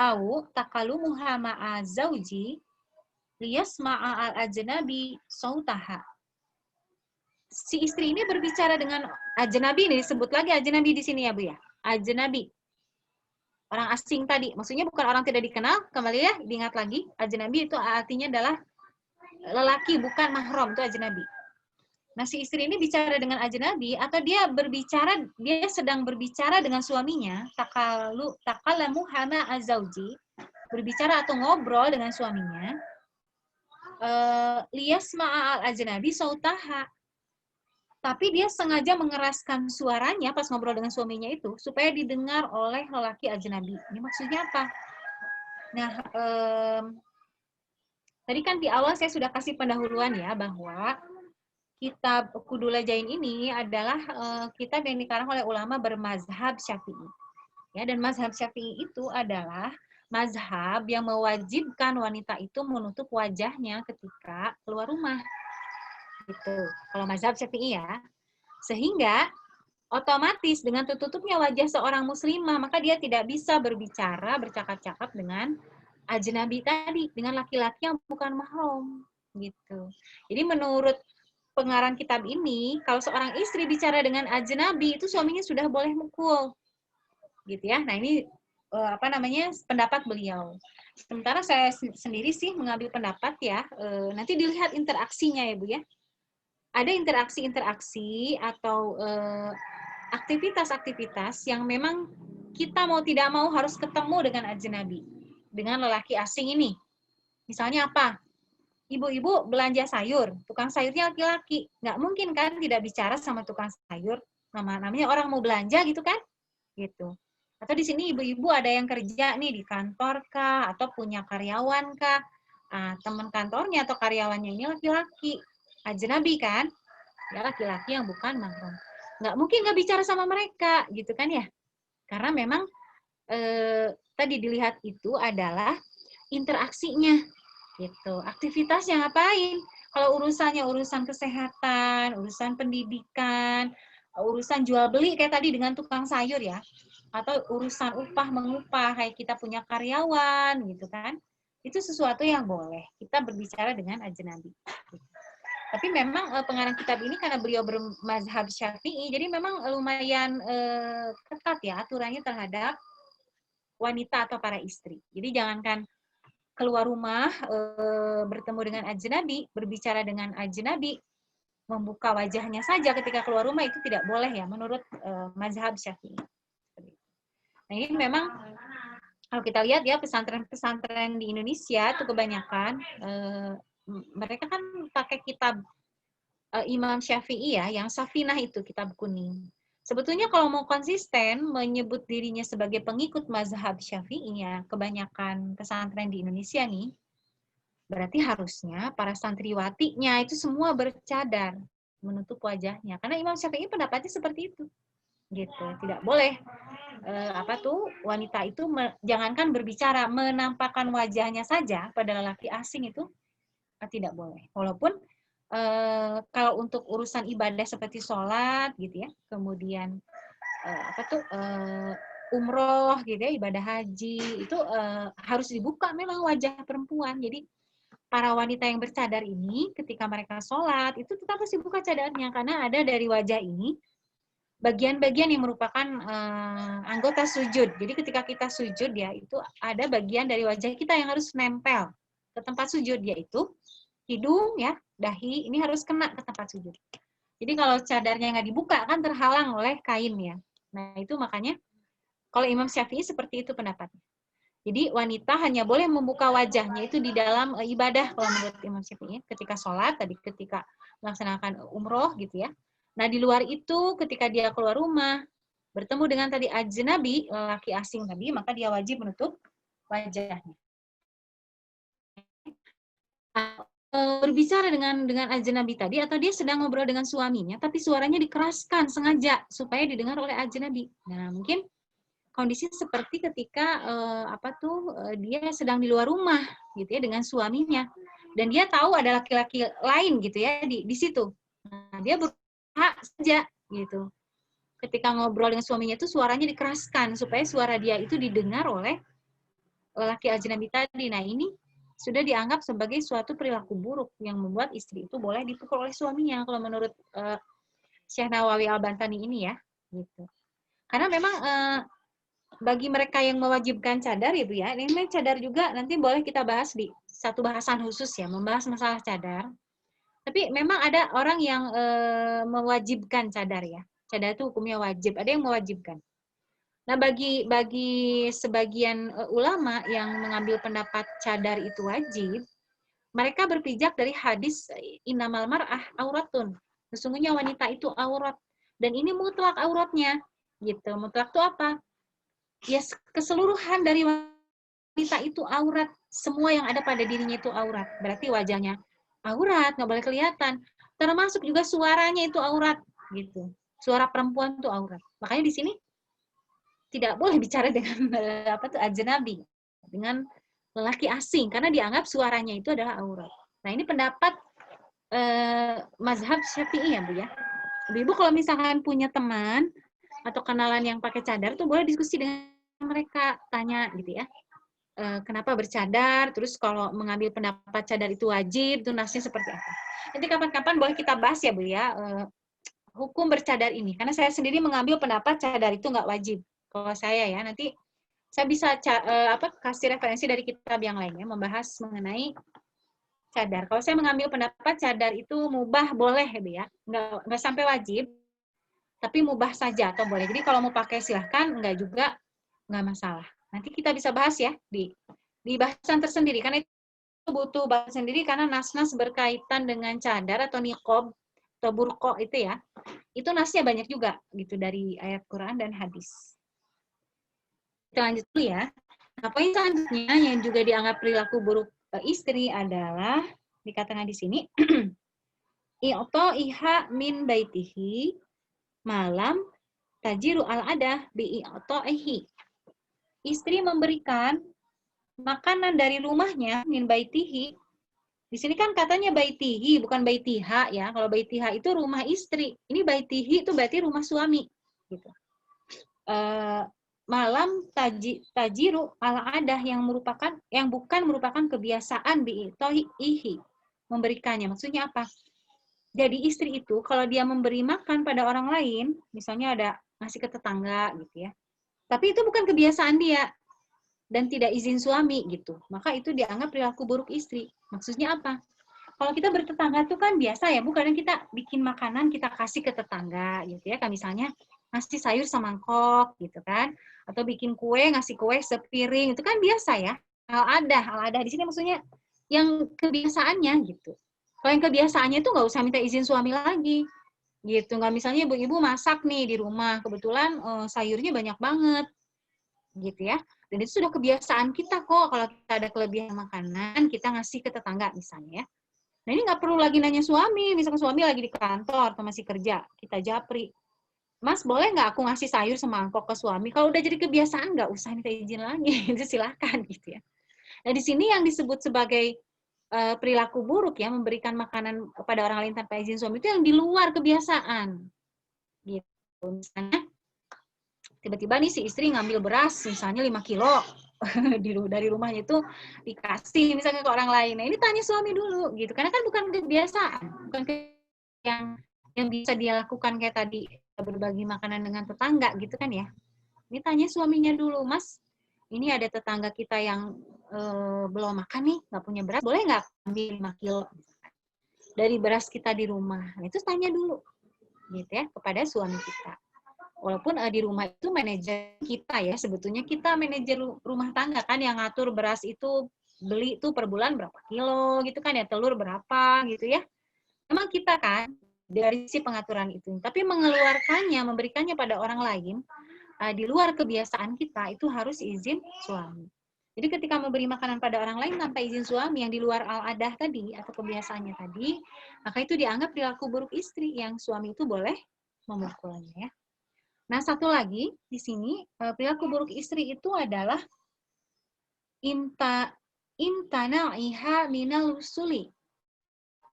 au takalumuha ma'a zauji liyasma'a al-ajnabi sautaha. Si istri ini berbicara dengan ajnabi, ini disebut lagi ajnabi di sini ya Bu ya. Ajnabi. Orang asing tadi, maksudnya bukan orang tidak dikenal, kembali ya, diingat lagi, ajnabi itu artinya adalah lelaki, bukan mahram, itu ajnabi. Nah, si istri ini bicara dengan ajnabi, atau dia sedang berbicara dengan suaminya, takalamu hama azauji, berbicara atau ngobrol dengan suaminya, liyasma'a al-ajnabi sautaha. Tapi dia sengaja mengeraskan suaranya pas ngobrol dengan suaminya itu supaya didengar oleh lelaki ajnabi. Ini maksudnya apa? Nah, tadi kan di awal saya sudah kasih pendahuluan ya bahwa kitab Qudul Jain ini adalah kitab yang dikarang oleh ulama bermazhab Syafi'i. Ya, dan mazhab Syafi'i itu adalah mazhab yang mewajibkan wanita itu menutup wajahnya ketika keluar rumah. Gitu. Kalau mazhab Syafi'i ya. Sehingga otomatis dengan tertutupnya wajah seorang muslimah, maka dia tidak bisa berbicara, bercakap-cakap dengan ajnabi tadi, dengan laki-laki yang bukan mahram, gitu. Jadi menurut pengarang kitab ini, kalau seorang istri bicara dengan ajnabi, itu suaminya sudah boleh mukul, gitu ya. Nah ini pendapat beliau. Sementara saya sendiri sih mengambil pendapat ya, nanti dilihat interaksinya ya Bu ya. Ada interaksi-interaksi atau aktivitas-aktivitas yang memang kita mau tidak mau harus ketemu dengan ajnabi, dengan lelaki asing ini. Misalnya apa? Ibu-ibu belanja sayur, tukang sayurnya laki-laki. Nggak mungkin kan tidak bicara sama tukang sayur. Namanya orang mau belanja gitu kan? Gitu. Atau di sini ibu-ibu ada yang kerja nih di kantor kah? Atau punya karyawan kah? Teman kantornya atau karyawannya ini laki-laki. Ajnabi kan? Ya laki-laki yang bukan mahram. Nggak mungkin nggak bicara sama mereka, gitu kan ya? Karena memang tadi dilihat itu adalah interaksinya, gitu. Aktivitasnya ngapain? Kalau urusannya urusan kesehatan, urusan pendidikan, urusan jual beli kayak tadi dengan tukang sayur ya, atau urusan upah mengupah kayak kita punya karyawan, gitu kan? Itu sesuatu yang boleh kita berbicara dengan ajnabi. Tapi memang pengarang kitab ini karena beliau bermazhab Syafi'i, jadi memang lumayan ketat ya aturannya terhadap wanita atau para istri. Jadi jangankan keluar rumah bertemu dengan ajnabi, berbicara dengan ajnabi, membuka wajahnya saja ketika keluar rumah itu tidak boleh ya menurut mazhab Syafi'i. Nah ini memang kalau kita lihat ya pesantren-pesantren di Indonesia itu kebanyakan mereka kan pakai kitab Imam Syafi'i ya, yang Safinah itu kitab kuning. Sebetulnya kalau mau konsisten menyebut dirinya sebagai pengikut mazhab Syafi'i ya, kebanyakan pesantren di Indonesia nih, berarti harusnya para santriwatinya itu semua bercadar, menutup wajahnya. Karena Imam Syafi'i pendapatnya seperti itu. Gitu. Tidak boleh wanita itu jangankan berbicara, menampakkan wajahnya saja pada lelaki asing itu tidak boleh. Walaupun kalau untuk urusan ibadah seperti sholat gitu ya, kemudian umroh gitu ya, ibadah haji itu harus dibuka memang wajah perempuan. Jadi para wanita yang bercadar ini ketika mereka sholat itu tetap harus dibuka cadarnya karena ada dari wajah ini bagian-bagian yang merupakan anggota sujud. Jadi ketika kita sujud ya itu ada bagian dari wajah kita yang harus nempel ke tempat sujud, yaitu hidung ya, dahi ini harus kena ke tempat sujud. Jadi kalau cadarnya nggak dibuka kan terhalang oleh kain ya. Nah itu makanya kalau Imam Syafi'i seperti itu pendapatnya. Jadi wanita hanya boleh membuka wajahnya itu di dalam ibadah kalau menurut Imam Syafi'i ketika sholat, tadi ketika melaksanakan umroh gitu ya. Nah di luar itu ketika dia keluar rumah bertemu dengan tadi ajnabi, laki asing tadi, maka dia wajib menutup wajahnya. Berbicara dengan ajnabi tadi atau dia sedang ngobrol dengan suaminya tapi suaranya dikeraskan sengaja supaya didengar oleh ajnabi. Nah, mungkin kondisi seperti ketika dia sedang di luar rumah gitu ya dengan suaminya dan dia tahu ada laki-laki lain gitu ya di situ. Nah, dia berusaha saja gitu. Ketika ngobrol dengan suaminya itu suaranya dikeraskan supaya suara dia itu didengar oleh lelaki ajnabi tadi. Nah, ini sudah dianggap sebagai suatu perilaku buruk yang membuat istri itu boleh dipukul oleh suaminya kalau menurut Syekh Nawawi Al-Bantani ini ya, gitu. Karena memang bagi mereka yang mewajibkan cadar ya Bu ya, ini cadar juga nanti boleh kita bahas di satu bahasan khusus ya, membahas masalah cadar. Tapi memang ada orang yang mewajibkan cadar ya. Cadar itu hukumnya wajib, ada yang mewajibkan. Nah, bagi sebagian ulama yang mengambil pendapat cadar itu wajib, mereka berpijak dari hadis innamal mar'ah auratun. Sesungguhnya wanita itu aurat dan ini mutlak auratnya. Gitu. Mutlak itu apa? Ya keseluruhan dari wanita itu aurat. Semua yang ada pada dirinya itu aurat. Berarti wajahnya aurat, nggak boleh kelihatan. Termasuk juga suaranya itu aurat, gitu. Suara perempuan itu aurat. Makanya di sini tidak boleh bicara dengan ajnabi, dengan lelaki asing karena dianggap suaranya itu adalah aurat. Nah, ini pendapat mazhab Syafi'i ya, Bu ya. Ibu kalau misalkan punya teman atau kenalan yang pakai cadar tuh boleh diskusi dengan mereka, tanya gitu ya. Kenapa bercadar, terus kalau mengambil pendapat cadar itu wajib, itu nasnya seperti apa. Nanti kapan-kapan boleh kita bahas ya Bu ya, hukum bercadar ini. Karena saya sendiri mengambil pendapat cadar itu nggak wajib. Kalau saya ya, nanti saya bisa kasih referensi dari kitab yang lainnya, membahas mengenai cadar. Kalau saya mengambil pendapat cadar itu mubah boleh ya, nggak sampai wajib, tapi mubah saja atau boleh. Jadi kalau mau pakai silahkan, nggak juga nggak masalah. Nanti kita bisa bahas ya di bahasan tersendiri, karena itu butuh bahas sendiri karena nas-nas berkaitan dengan cadar atau niqab atau burqa itu ya, itu nasnya banyak juga gitu dari ayat Quran dan hadis. Kita lanjut dulu ya. Nah, poin selanjutnya yang juga dianggap perilaku buruk istri adalah dikatakan di sini i'ta'iha min baitihi malam tajiru al-adah bi'ita'ihi. Istri memberikan makanan dari rumahnya min baitihi. Di sini kan katanya baitihi bukan baitiha ya. Kalau baitiha itu rumah istri. Ini baitihi itu berarti rumah suami gitu. Malam tajiru al-adah yang bukan merupakan kebiasaan bi'ita'ihi, memberikannya. Maksudnya apa? Jadi istri itu kalau dia memberi makan pada orang lain, misalnya ada ngasih ke tetangga gitu ya. Tapi itu bukan kebiasaan dia dan tidak izin suami gitu. Maka itu dianggap perilaku buruk istri. Maksudnya apa? Kalau kita bertetangga itu kan biasa ya, Bu, kadang kita bikin makanan kita kasih ke tetangga gitu ya. Kayak misalnya ngasih sayur semangkok gitu kan, atau bikin kue ngasih kue sepiring, itu kan biasa ya. Al ada di sini maksudnya yang kebiasaannya gitu. Kalau yang kebiasaannya itu nggak usah minta izin suami lagi gitu. Nggak misalnya ibu-ibu masak nih di rumah, kebetulan sayurnya banyak banget gitu ya. Dan itu sudah kebiasaan kita kok, kalau kita ada kelebihan makanan kita ngasih ke tetangga misalnya ya. Nah ini nggak perlu lagi nanya suami, misalkan suami lagi di kantor atau masih kerja, kita japri. Mas, boleh nggak aku ngasih sayur semangkok ke suami? Kalau udah jadi kebiasaan, nggak usah minta izin lagi. Itu silahkan gitu ya. Nah, di sini yang disebut sebagai perilaku buruk ya, memberikan makanan kepada orang lain tanpa izin suami itu yang di luar kebiasaan. Gitu. Misalnya, tiba-tiba nih si istri ngambil beras, misalnya 5 kilo, dari rumahnya itu dikasih misalnya ke orang lain. Nah, ini tanya suami dulu gitu. Karena kan bukan kebiasaan, bukan yang bisa dia lakukan kayak tadi berbagi makanan dengan tetangga gitu kan ya. Ini tanya suaminya dulu, Mas, ini ada tetangga kita yang belum makan nih, nggak punya beras, boleh nggak ambil 5 kilo dari beras kita di rumah? Nah, itu tanya dulu gitu ya kepada suami kita. Walaupun di rumah itu manajer kita ya, sebetulnya kita manajer rumah tangga kan yang ngatur beras itu beli tuh per bulan berapa kilo gitu kan ya, telur berapa gitu ya. Memang kita kan dari si pengaturan itu, tapi mengeluarkannya, memberikannya pada orang lain di luar kebiasaan kita itu harus izin suami. Jadi ketika memberi makanan pada orang lain tanpa izin suami yang di luar al-adah tadi atau kebiasaannya tadi, maka itu dianggap perilaku buruk istri yang suami itu boleh memukulnya ya. Nah, satu lagi di sini perilaku buruk istri itu adalah imtana'iha minal usuli.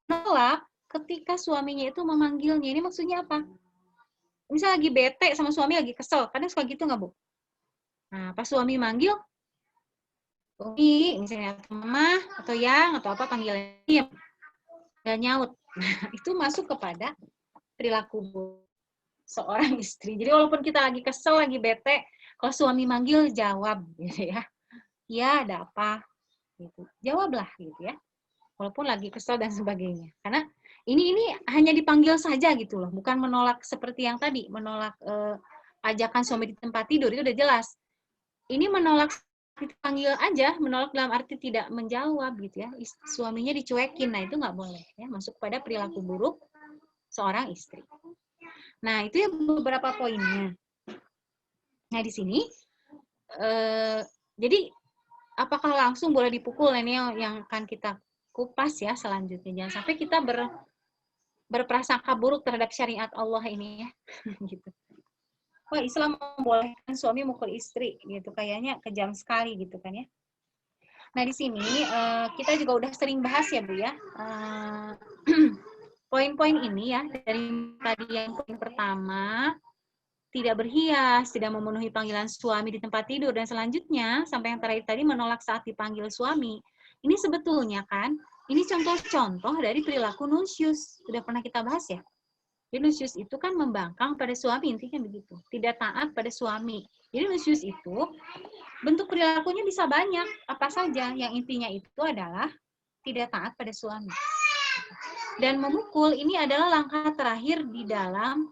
Menolak ketika suaminya itu memanggilnya. Ini maksudnya apa? Misal lagi bete sama suami, lagi kesel. Kadang suka gitu nggak, Bu? Nah, pas suami manggil, Umi, misalnya mama atau yang atau apa panggilannya, diam, nggak nyaut. Nah, itu masuk kepada perilaku buruk seorang istri. Jadi walaupun kita lagi kesel, lagi bete, kalau suami manggil jawab gitu ya. Ya, ada apa? Gitu. Jawablah gitu ya. Walaupun lagi kesel dan sebagainya. Karena ini hanya dipanggil saja gitu loh, bukan menolak seperti yang tadi, menolak ajakan suami di tempat tidur itu udah jelas. Ini menolak dipanggil aja, menolak dalam arti tidak menjawab gitu ya. Suaminya dicuekin, nah itu nggak boleh ya, masuk pada perilaku buruk seorang istri. Nah, itu ya beberapa poinnya. Nah, di sini jadi apakah langsung boleh dipukul, ini yang akan kita kupas ya selanjutnya. Jangan sampai kita berprasangka buruk terhadap syariat Allah ini ya. Gitu. Wah, Islam membolehkan suami mukul istri gitu, kayaknya kejam sekali gitu kan ya. Nah, di sini kita juga udah sering bahas ya, Bu ya. Poin-poin ini ya, dari tadi yang poin pertama, tidak berhias, tidak memenuhi panggilan suami di tempat tidur, dan selanjutnya, sampai yang terakhir tadi menolak saat dipanggil suami. Ini sebetulnya kan, ini contoh-contoh dari perilaku nusyus. Sudah pernah kita bahas ya? Jadi nusyus itu kan membangkang pada suami, intinya begitu. Tidak taat pada suami. Jadi nusyus itu bentuk perilakunya bisa banyak, apa saja. Yang intinya itu adalah tidak taat pada suami. Dan memukul ini adalah langkah terakhir di dalam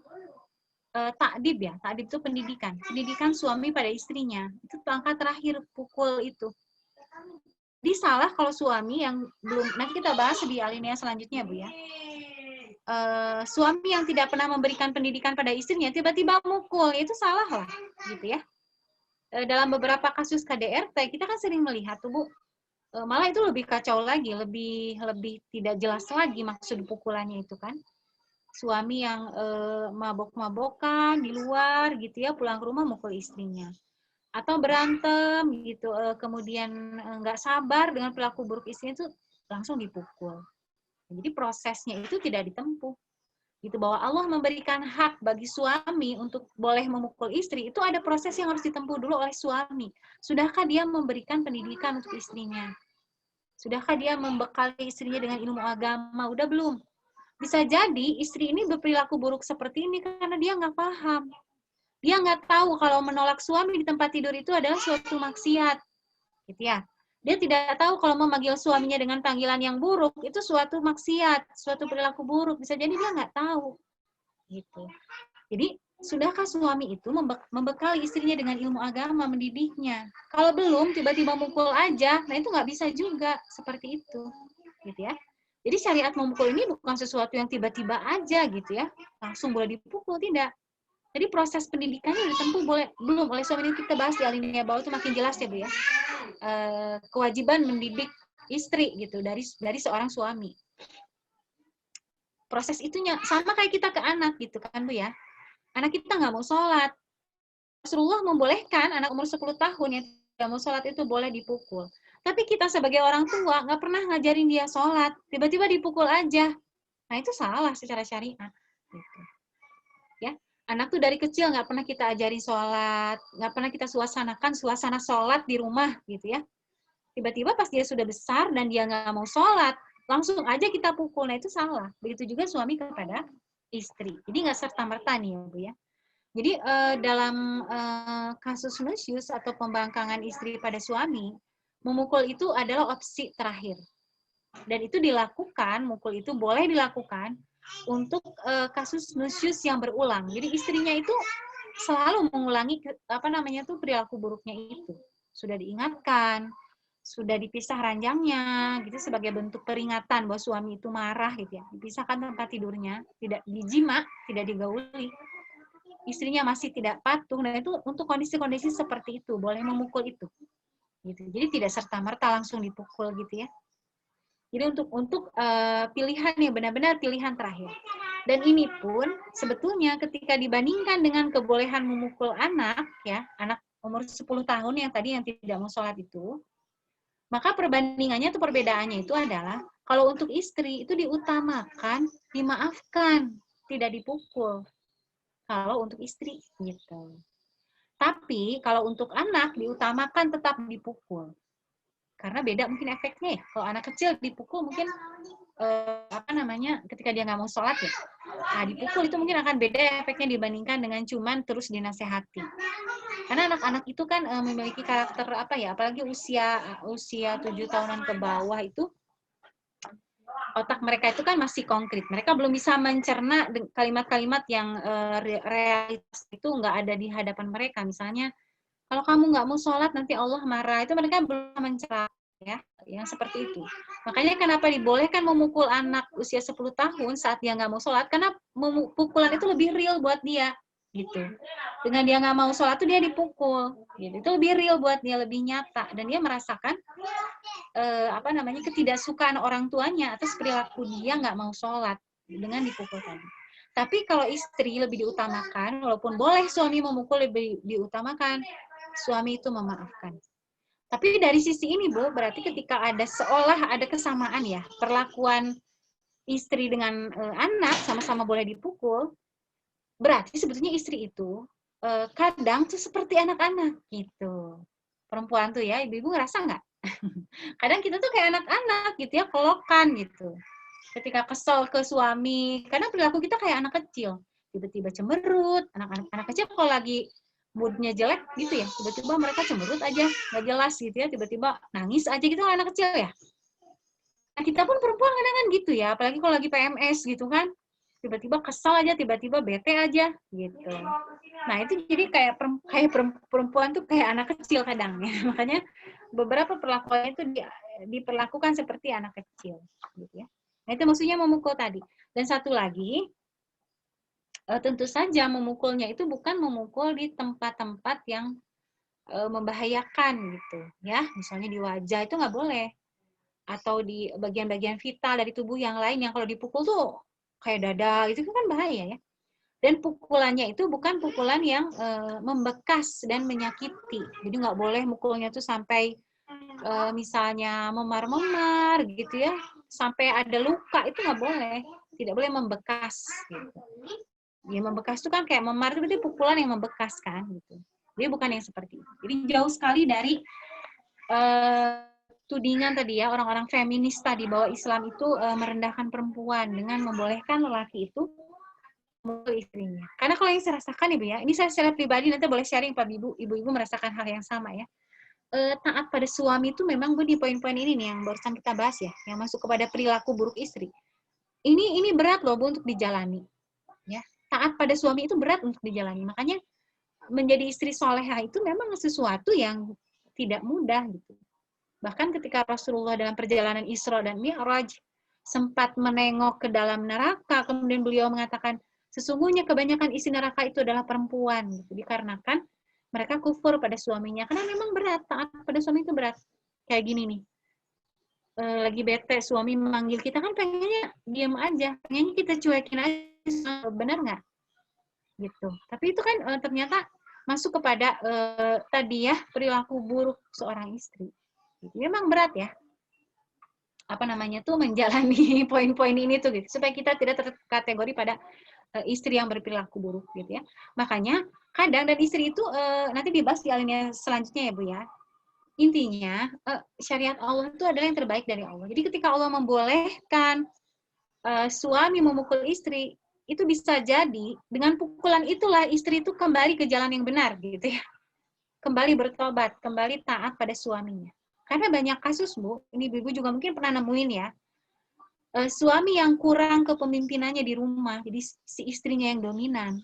takdib ya. Takdib itu pendidikan. Pendidikan suami pada istrinya. Itu langkah terakhir, pukul itu. Jadi salah kalau suami yang belum, nanti kita bahas di alinea selanjutnya, Bu ya. Suami yang tidak pernah memberikan pendidikan pada istrinya tiba-tiba mukul, itu salah lah, gitu ya. Dalam beberapa kasus KDRT kita kan sering melihat tuh, Bu, malah itu lebih kacau lagi, lebih tidak jelas lagi maksud pukulannya itu kan. Suami yang mabok-mabokan di luar gitu ya, pulang ke rumah mukul istrinya. Atau berantem gitu, kemudian nggak sabar dengan perilaku buruk istrinya itu langsung dipukul. Jadi prosesnya itu tidak ditempuh. Gitu, bahwa Allah memberikan hak bagi suami untuk boleh memukul istri, itu ada proses yang harus ditempuh dulu oleh suami. Sudahkah dia memberikan pendidikan untuk istrinya? Sudahkah dia membekali istrinya dengan ilmu agama? Udah belum? Bisa jadi istri ini berperilaku buruk seperti ini karena dia nggak paham. Dia nggak tahu kalau menolak suami di tempat tidur itu adalah suatu maksiat. Gitu ya. Dia tidak tahu kalau memanggil suaminya dengan panggilan yang buruk itu suatu maksiat, suatu perilaku buruk. Bisa jadi dia nggak tahu. Gitu. Jadi, sudahkah suami itu membekali istrinya dengan ilmu agama, mendidiknya? Kalau belum, tiba-tiba mukul aja, nah itu nggak bisa juga seperti itu, gitu ya. Jadi syariat memukul ini bukan sesuatu yang tiba-tiba aja gitu ya, langsung boleh dipukul, tidak. Jadi proses pendidikannya ditempuh belum oleh suami. Ini kita bahas di alinea bawah itu makin jelas ya, Bu ya. Kewajiban mendidik istri gitu dari seorang suami. Proses itunya sama kayak kita ke anak gitu kan, Bu ya. Anak kita nggak mau sholat. Rasulullah membolehkan anak umur 10 tahun yang tidak mau sholat itu boleh dipukul. Tapi kita sebagai orang tua nggak pernah ngajarin dia sholat. Tiba-tiba dipukul aja. Nah itu salah secara syariat. Gitu. Ya, anak tuh dari kecil nggak pernah kita ajari sholat, nggak pernah kita suasanakan suasana sholat di rumah gitu ya. Tiba-tiba pas dia sudah besar dan dia nggak mau sholat, langsung aja kita pukul. Nah itu salah. Begitu juga suami kepada istri. Jadi nggak serta-merta nih ya Bu ya. Jadi dalam kasus nusyus atau pembangkangan istri pada suami, memukul itu adalah opsi terakhir. Dan itu dilakukan, mukul itu boleh dilakukan untuk kasus nusyus yang berulang. Jadi istrinya itu selalu mengulangi perilaku buruknya itu. Sudah diingatkan, sudah dipisah ranjangnya, gitu sebagai bentuk peringatan bahwa suami itu marah gitu ya. Dipisahkan tempat tidurnya, tidak dijima, tidak digauli. Istrinya masih tidak patuh, nah itu untuk kondisi-kondisi seperti itu boleh memukul itu, gitu. Jadi tidak serta merta langsung dipukul gitu ya. Jadi untuk pilihan yang benar-benar pilihan terakhir. Dan ini pun sebetulnya ketika dibandingkan dengan kebolehan memukul anak ya, anak umur 10 tahun yang tadi yang tidak mau sholat itu, maka perbandingannya atau perbedaannya itu adalah kalau untuk istri itu diutamakan dimaafkan, tidak dipukul. Kalau untuk istri gitu. Tapi kalau untuk anak diutamakan tetap dipukul. Karena beda mungkin efeknya ya. Kalau anak kecil dipukul mungkin ketika dia nggak mau sholat ya, nah dipukul itu mungkin akan beda efeknya dibandingkan dengan cuman terus dinasehati. Karena anak-anak itu kan memiliki karakter apalagi usia 7 tahunan ke bawah itu, otak mereka itu kan masih konkret. Mereka belum bisa mencerna kalimat-kalimat yang realitas itu nggak ada di hadapan mereka. Misalnya, kalau kamu nggak mau sholat nanti Allah marah. Itu mereka belum mencerna, ya, yang seperti itu. Makanya kenapa dibolehkan memukul anak usia 10 tahun saat dia nggak mau sholat? Karena pukulan itu lebih real buat dia, gitu. Dengan dia nggak mau sholat tuh dia dipukul, gitu. Itu lebih real buat dia, lebih nyata, dan dia merasakan ketidaksukaan orang tuanya atas perilaku dia nggak mau sholat dengan dipukul tadi. Tapi kalau istri lebih diutamakan, walaupun boleh suami memukul lebih diutamakan, suami itu memaafkan. Tapi dari sisi ini, Bu, berarti ketika seolah ada kesamaan ya, perlakuan istri dengan anak sama-sama boleh dipukul, berarti sebetulnya istri itu kadang tuh seperti anak-anak gitu. Perempuan tuh ya, ibu-ibu ngerasa nggak? Kadang kita tuh kayak anak-anak gitu ya, kolokan gitu. Ketika kesel ke suami, karena perilaku kita kayak anak kecil. Tiba-tiba cemberut, anak kecil kalau lagi moodnya jelek gitu ya, tiba-tiba mereka cemberut aja, nggak jelas gitu ya, tiba-tiba nangis aja gitu, anak kecil ya. Nah, kita pun perempuan kadang kan gitu ya, apalagi kalau lagi PMS gitu kan, tiba-tiba kesel aja, tiba-tiba bete aja gitu. Nah itu jadi kayak perempuan tuh kayak anak kecil kadang ya, makanya beberapa perlakuannya itu diperlakukan seperti anak kecil gitu ya. Nah itu maksudnya memukul tadi. Dan satu lagi, tentu saja memukulnya itu bukan memukul di tempat-tempat yang membahayakan gitu ya, misalnya di wajah itu nggak boleh, atau di bagian-bagian vital dari tubuh yang lain yang kalau dipukul tuh kayak dada itu kan bahaya ya. Dan pukulannya itu bukan pukulan yang membekas dan menyakiti, jadi nggak boleh mukulnya tuh sampai misalnya memar-memar gitu ya, sampai ada luka, itu nggak boleh, tidak boleh membekas gitu. Ya membekas itu kan kayak memar itu berarti pukulan yang membekas kan gitu. Jadi bukan yang seperti itu. Jadi jauh sekali dari tudingan tadi ya, orang-orang feminis tadi bahwa Islam itu merendahkan perempuan dengan membolehkan lelaki itu memukul istrinya. Karena kalau yang saya rasakan Ibu ya, ini saya secara pribadi nanti boleh sharing Pak Ibu merasakan hal yang sama ya. Taat pada suami itu memang Bu di poin-poin ini nih yang barusan kita bahas ya, yang masuk kepada perilaku buruk istri. Ini berat loh Bu untuk dijalani. Ya, taat pada suami itu berat untuk dijalani. Makanya menjadi istri soleha itu memang sesuatu yang tidak mudah gitu. Bahkan ketika Rasulullah dalam perjalanan Isra dan Mi'raj sempat menengok ke dalam neraka, kemudian beliau mengatakan, sesungguhnya kebanyakan isi neraka itu adalah perempuan, gitu. Dikarenakan mereka kufur pada suaminya. Karena memang berat, taat pada suami itu berat. Kayak gini nih, lagi bete, suami memanggil kita kan pengennya diam aja, pengennya kita cuekin aja, benar nggak? Gitu. Tapi itu kan ternyata masuk kepada tadi ya, perilaku buruk seorang istri. Memang berat ya, menjalani poin-poin ini tuh gitu, supaya kita tidak terkategori pada istri yang berperilaku buruk gitu ya. Makanya kadang dan istri itu nanti dibahas di alinea selanjutnya ya Bu ya. Intinya syariat Allah itu adalah yang terbaik dari Allah. Jadi ketika Allah membolehkan suami memukul istri, itu bisa jadi dengan pukulan itulah istri itu kembali ke jalan yang benar gitu ya. Kembali bertobat, kembali taat pada suaminya. Karena banyak kasus, Bu, ini Ibu juga mungkin pernah nemuin ya, suami yang kurang kepemimpinannya di rumah, jadi si istrinya yang dominan,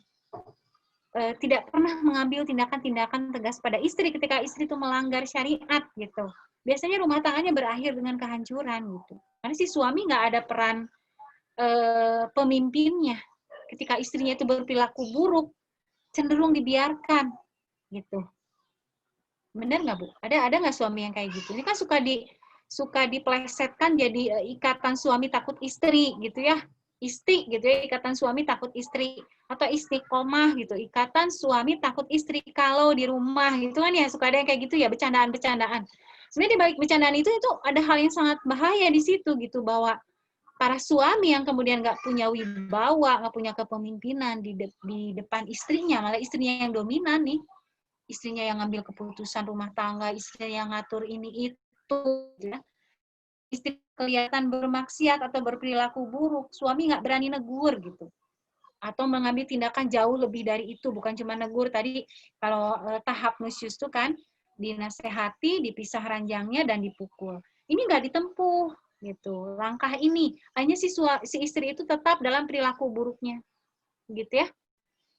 tidak pernah mengambil tindakan-tindakan tegas pada istri ketika istri itu melanggar syariat gitu. Biasanya rumah tangganya berakhir dengan kehancuran gitu. Karena si suami nggak ada peran pemimpinnya. Ketika istrinya itu berperilaku buruk, cenderung dibiarkan gitu. Benar nggak Bu? Ada nggak suami yang kayak gitu? Ini kan suka diplesetkan jadi ikatan suami takut istri gitu ya. Isti gitu ya, ikatan suami takut istri, atau istiqomah gitu, ikatan suami takut istri kalau di rumah gitu kan ya, suka ada yang kayak gitu ya, bercandaan-bercandaan. Sebenarnya di balik bercandaan itu ada hal yang sangat bahaya di situ gitu, bahwa para suami yang kemudian nggak punya wibawa, nggak punya kepemimpinan di depan istrinya, malah istrinya yang dominan nih, istrinya yang ngambil keputusan rumah tangga, istrinya yang ngatur ini itu, ya. Istri kelihatan bermaksiat atau berperilaku buruk, suami nggak berani negur gitu. Atau mengambil tindakan jauh lebih dari itu, bukan cuma negur. Tadi kalau tahap nusyus itu kan dinasehati, dipisah ranjangnya, dan dipukul. Ini nggak ditempuh gitu. Langkah ini hanya si istri itu tetap dalam perilaku buruknya, gitu ya.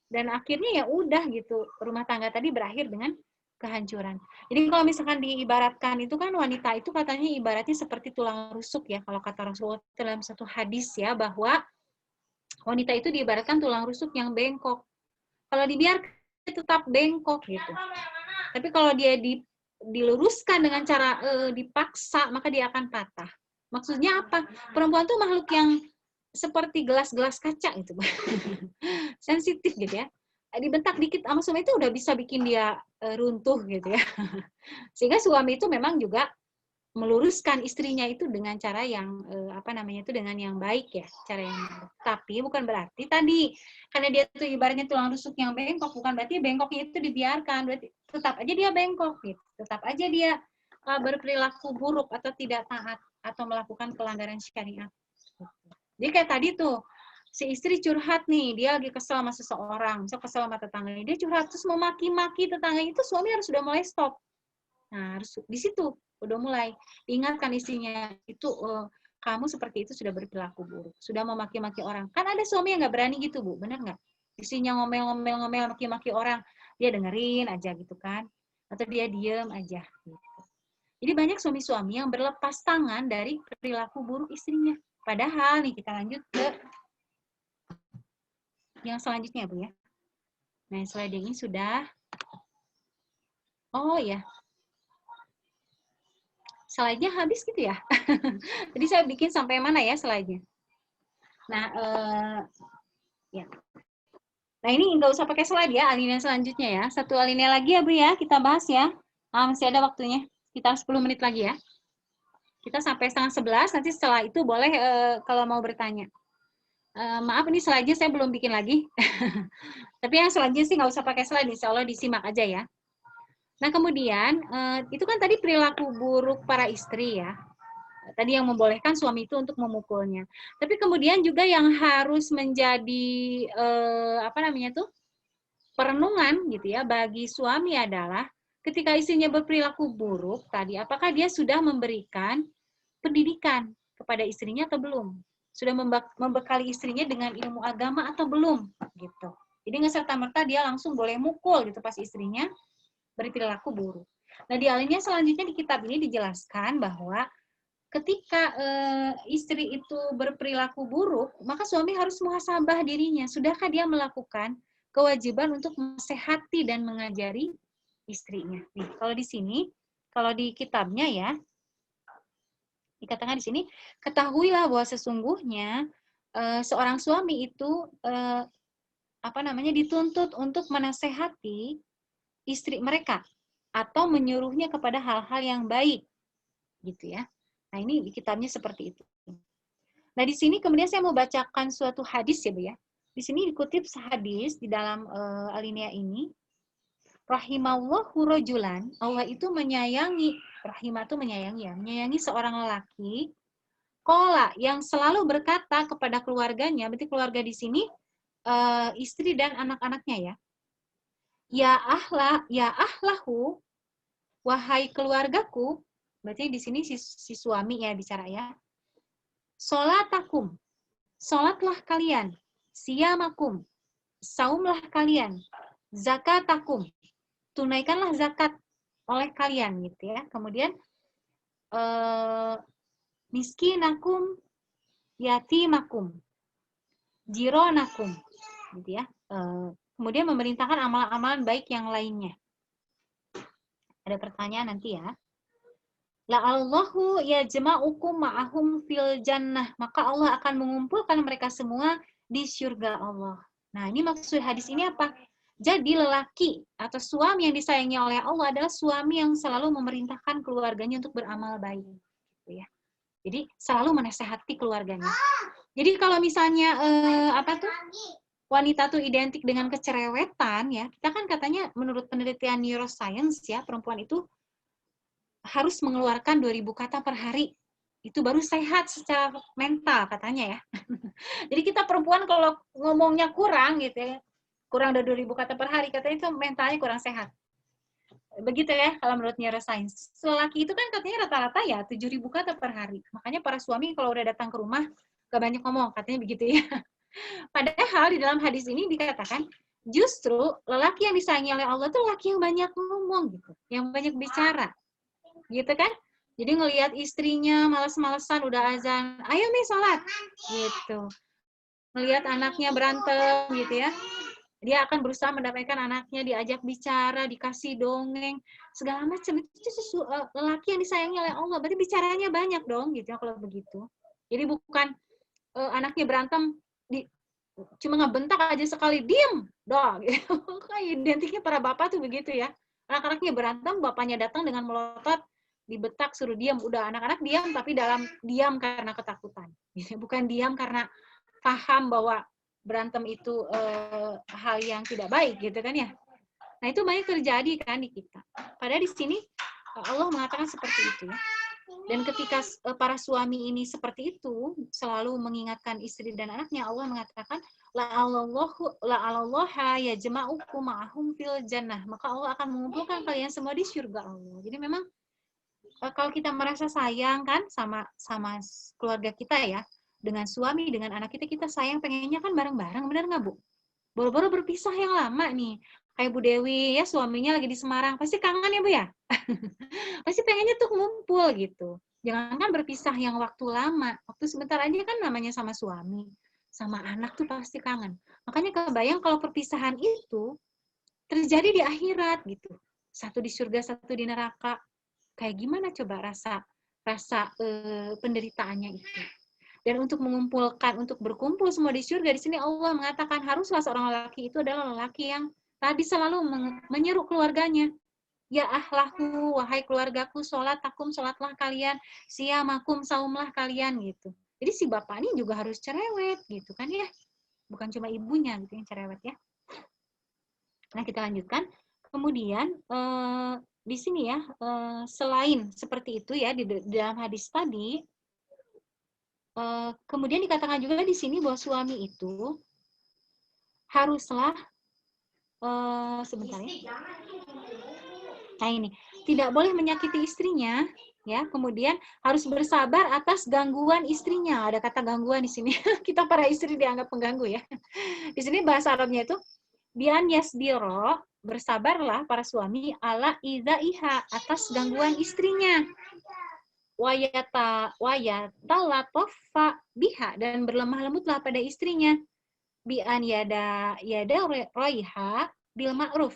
Dan akhirnya ya udah gitu, rumah tangga tadi berakhir dengan kehancuran. Jadi kalau misalkan diibaratkan itu kan wanita itu katanya ibaratnya seperti tulang rusuk ya, kalau kata Rasulullah dalam satu hadis ya, bahwa wanita itu diibaratkan tulang rusuk yang bengkok. Kalau dibiarkan tetap bengkok gitu. Tapi kalau dia diluruskan dengan cara dipaksa, maka dia akan patah. Maksudnya apa? Perempuan tuh makhluk yang seperti gelas-gelas kaca gitu. Sensitif gitu ya. Dibentak dikit sama suami itu udah bisa bikin dia runtuh gitu ya. Sehingga suami itu memang juga meluruskan istrinya itu dengan cara yang dengan yang baik ya, cara yang baik. Tapi bukan berarti tadi karena dia itu ibaratnya tulang rusuk yang bengkok, bukan berarti bengkoknya itu dibiarkan, berarti tetap aja dia bengkok gitu. Tetap aja dia berperilaku buruk atau tidak taat atau melakukan pelanggaran syariat. Jadi kayak tadi tuh si istri curhat nih, dia lagi kesel sama seseorang, misal kesel sama tetangganya, dia curhat terus mau maki-maki tetangga itu, suami harus sudah mulai stop. Nah, harus di situ udah mulai diingatkan istrinya itu kamu seperti itu sudah berperilaku buruk, sudah memaki-maki orang. Kan ada suami yang nggak berani gitu, Bu, benar nggak? Istrinya ngomel-ngomel, maki-maki orang, dia dengerin aja gitu kan, atau dia diem aja gitu. Jadi banyak suami-suami yang berlepas tangan dari perilaku buruk istrinya. Padahal nih kita lanjut ke yang selanjutnya, Bu ya. Nah, slide ini sudah. Oh ya. Slide-nya habis gitu ya. Jadi saya bikin sampai mana ya slide-nya. Nah, ya. Nah, ini nggak usah pakai slide ya, alinea selanjutnya ya. Satu alinea lagi ya, Bu ya, kita bahas ya. Masih ada waktunya, kita 10 menit lagi ya. Kita sampai 10:30, nanti setelah itu boleh kalau mau bertanya. Maaf, ini slide-nya saya belum bikin lagi. Tapi yang selanjutnya sih nggak usah pakai slide, insya Allah disimak aja ya. Nah, kemudian, itu kan tadi perilaku buruk para istri ya. Tadi yang membolehkan suami itu untuk memukulnya. Tapi kemudian juga yang harus menjadi perenungan gitu ya bagi suami adalah ketika istrinya berperilaku buruk tadi, apakah dia sudah memberikan pendidikan kepada istrinya atau belum? Sudah membekali istrinya dengan ilmu agama atau belum? Gitu. Jadi nggak serta-merta dia langsung boleh mukul gitu pas istrinya berperilaku buruk. Nah, di alinea selanjutnya di kitab ini dijelaskan bahwa ketika istri itu berperilaku buruk, maka suami harus muhasabah dirinya. Sudahkah dia melakukan kewajiban untuk menasehati dan mengajari istrinya? Nih, kalau di sini, kalau di kitabnya ya, dikatakan di sini, ketahuilah bahwa sesungguhnya seorang suami itu dituntut untuk menasehati istri mereka atau menyuruhnya kepada hal-hal yang baik, gitu ya. Nah, ini di kitabnya seperti itu. Nah, di sini kemudian saya mau bacakan suatu hadis ya, Bu ya. Di sini dikutip hadis di dalam alinea ini. Rahimallahu rajulan, Allah itu menyayangi, rahimah itu menyayangi ya, menyayangi seorang lelaki, qala yang selalu berkata kepada keluarganya, berarti keluarga di sini istri dan anak-anaknya ya. Ya ahlahu, wahai keluargaku, berarti di sini si suami ya bicara ya. Sholatakum, sholatlah kalian. Siyamakum, saumlah kalian. Zakatakum, tunaikanlah zakat oleh kalian gitu ya. Kemudian miskinakum, yatimakum, jironakum gitu ya. Kemudian memerintahkan amalan-amalan baik yang lainnya. Ada pertanyaan nanti ya. La'allahu yajma'ukum ma'ahum fil jannah. Maka Allah akan mengumpulkan mereka semua di surga Allah. Nah, ini maksud hadis ini apa? Jadi lelaki atau suami yang disayangi oleh Allah adalah suami yang selalu memerintahkan keluarganya untuk beramal baik. Gitu ya. Jadi selalu menasehati keluarganya. Jadi kalau misalnya wanita tuh identik dengan kecerewetan ya, kita kan katanya menurut penelitian neuroscience ya, perempuan itu harus mengeluarkan 2.000 kata per hari. Itu baru sehat secara mental katanya ya. Jadi kita perempuan kalau ngomongnya kurang gitu ya, kurang dari 2.000 kata per hari, katanya itu mentalnya kurang sehat. Begitu ya kalau menurut neuroscience. Lelaki itu kan katanya rata-rata ya 7.000 kata per hari. Makanya para suami kalau udah datang ke rumah gak banyak ngomong, katanya begitu ya. Padahal di dalam hadis ini dikatakan justru lelaki yang disayangi oleh Allah tuh lelaki yang banyak ngomong gitu, yang banyak bicara, gitu kan? Jadi ngelihat istrinya malas-malesan udah azan, ayo nih sholat, gitu. Ngelihat anaknya berantem, gitu ya. Dia akan berusaha mendamaikan anaknya, diajak bicara, dikasih dongeng, segala macam. Itu lelaki yang disayangi oleh Allah. Berarti bicaranya banyak dong, gitu ya kalau begitu. Jadi bukan anaknya berantem, cuma ngebentak aja sekali, diem, dong. Gitu. Kayak identiknya para bapak tuh begitu ya. Anak-anaknya berantem, bapaknya datang dengan melotot, dibetak, suruh diam. Udah anak-anak diam, tapi dalam diam karena ketakutan. Bukan diam karena paham bahwa berantem itu hal yang tidak baik gitu kan ya. Nah itu banyak terjadi kan di kita. Padahal di sini Allah mengatakan seperti itu ya. Dan ketika para suami ini seperti itu selalu mengingatkan istri dan anaknya, Allah mengatakan la'allaha yajma'ukum ma'ahum fil jannah. Maka Allah akan mengumpulkan kalian semua di surga Allah. Jadi memang kalau kita merasa sayang kan sama keluarga kita ya, dengan suami, dengan anak kita, kita sayang pengennya kan bareng-bareng, benar nggak Bu? Baru-baru berpisah yang lama nih, kayak Bu Dewi ya, suaminya lagi di Semarang, pasti kangen ya Bu ya? Pasti pengennya tuh ngumpul gitu. Jangankan berpisah yang waktu lama, waktu sebentar aja kan namanya sama suami, sama anak tuh pasti kangen. Makanya kebayang kalau perpisahan itu terjadi di akhirat gitu. Satu di surga, satu di neraka. Kayak gimana coba rasa penderitaannya itu. Dan untuk mengumpulkan, untuk berkumpul semua di surga, di sini Allah mengatakan haruslah seorang lelaki itu adalah lelaki yang tadi selalu menyeru keluarganya. Ya ahlahu, wahai keluargaku, sholat takum, sholatlah kalian, siyamakum, saumlah kalian gitu. Jadi si bapak ini juga harus cerewet gitu kan ya. Bukan cuma ibunya gitu yang cerewet ya. Nah kita lanjutkan. Kemudian di sini ya, selain seperti itu ya di dalam hadis tadi, kemudian dikatakan juga di sini bahwa suami itu haruslah sebentar ya. Nah ini tidak boleh menyakiti istrinya, ya. Kemudian harus bersabar atas gangguan istrinya. Ada kata gangguan di sini. Kita para istri dianggap pengganggu ya. Di sini bahasa Arabnya itu bian yasbiro, bersabarlah para suami ala idzaiha, atas gangguan istrinya. Wayata latofa biha, dan berlemah lembutlah pada istrinya. Bian yada roiha bil ma'ruf,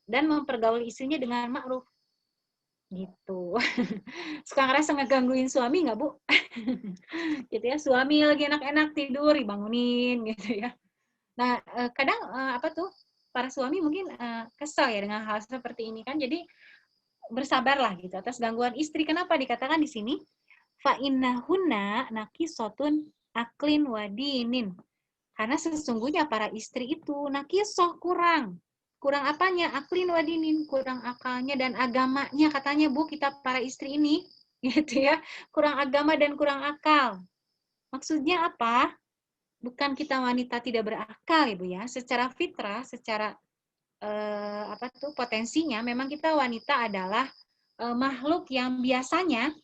dan mempergaul istrinya dengan ma'ruf. Gitu. Suka ngerasa ngegangguin suami nggak Bu? Gitu ya, suami lagi enak-enak tidur dibangunin gitu ya. Nah kadang apa tuh para suami mungkin kesal ya dengan hal seperti ini kan. Jadi bersabarlah gitu atas gangguan istri. Kenapa dikatakan di sini? Fa innahunna nakisotun aklin wadinin. Karena sesungguhnya para istri itu nakisoh, kurang apanya? Aklin wadinin, kurang akalnya dan agamanya, katanya Bu, kita para istri ini gitu ya, kurang agama dan kurang akal. Maksudnya apa? Bukan kita wanita tidak berakal Ibu ya, secara fitrah, secara apa tuh potensinya memang kita wanita adalah makhluk yang biasanya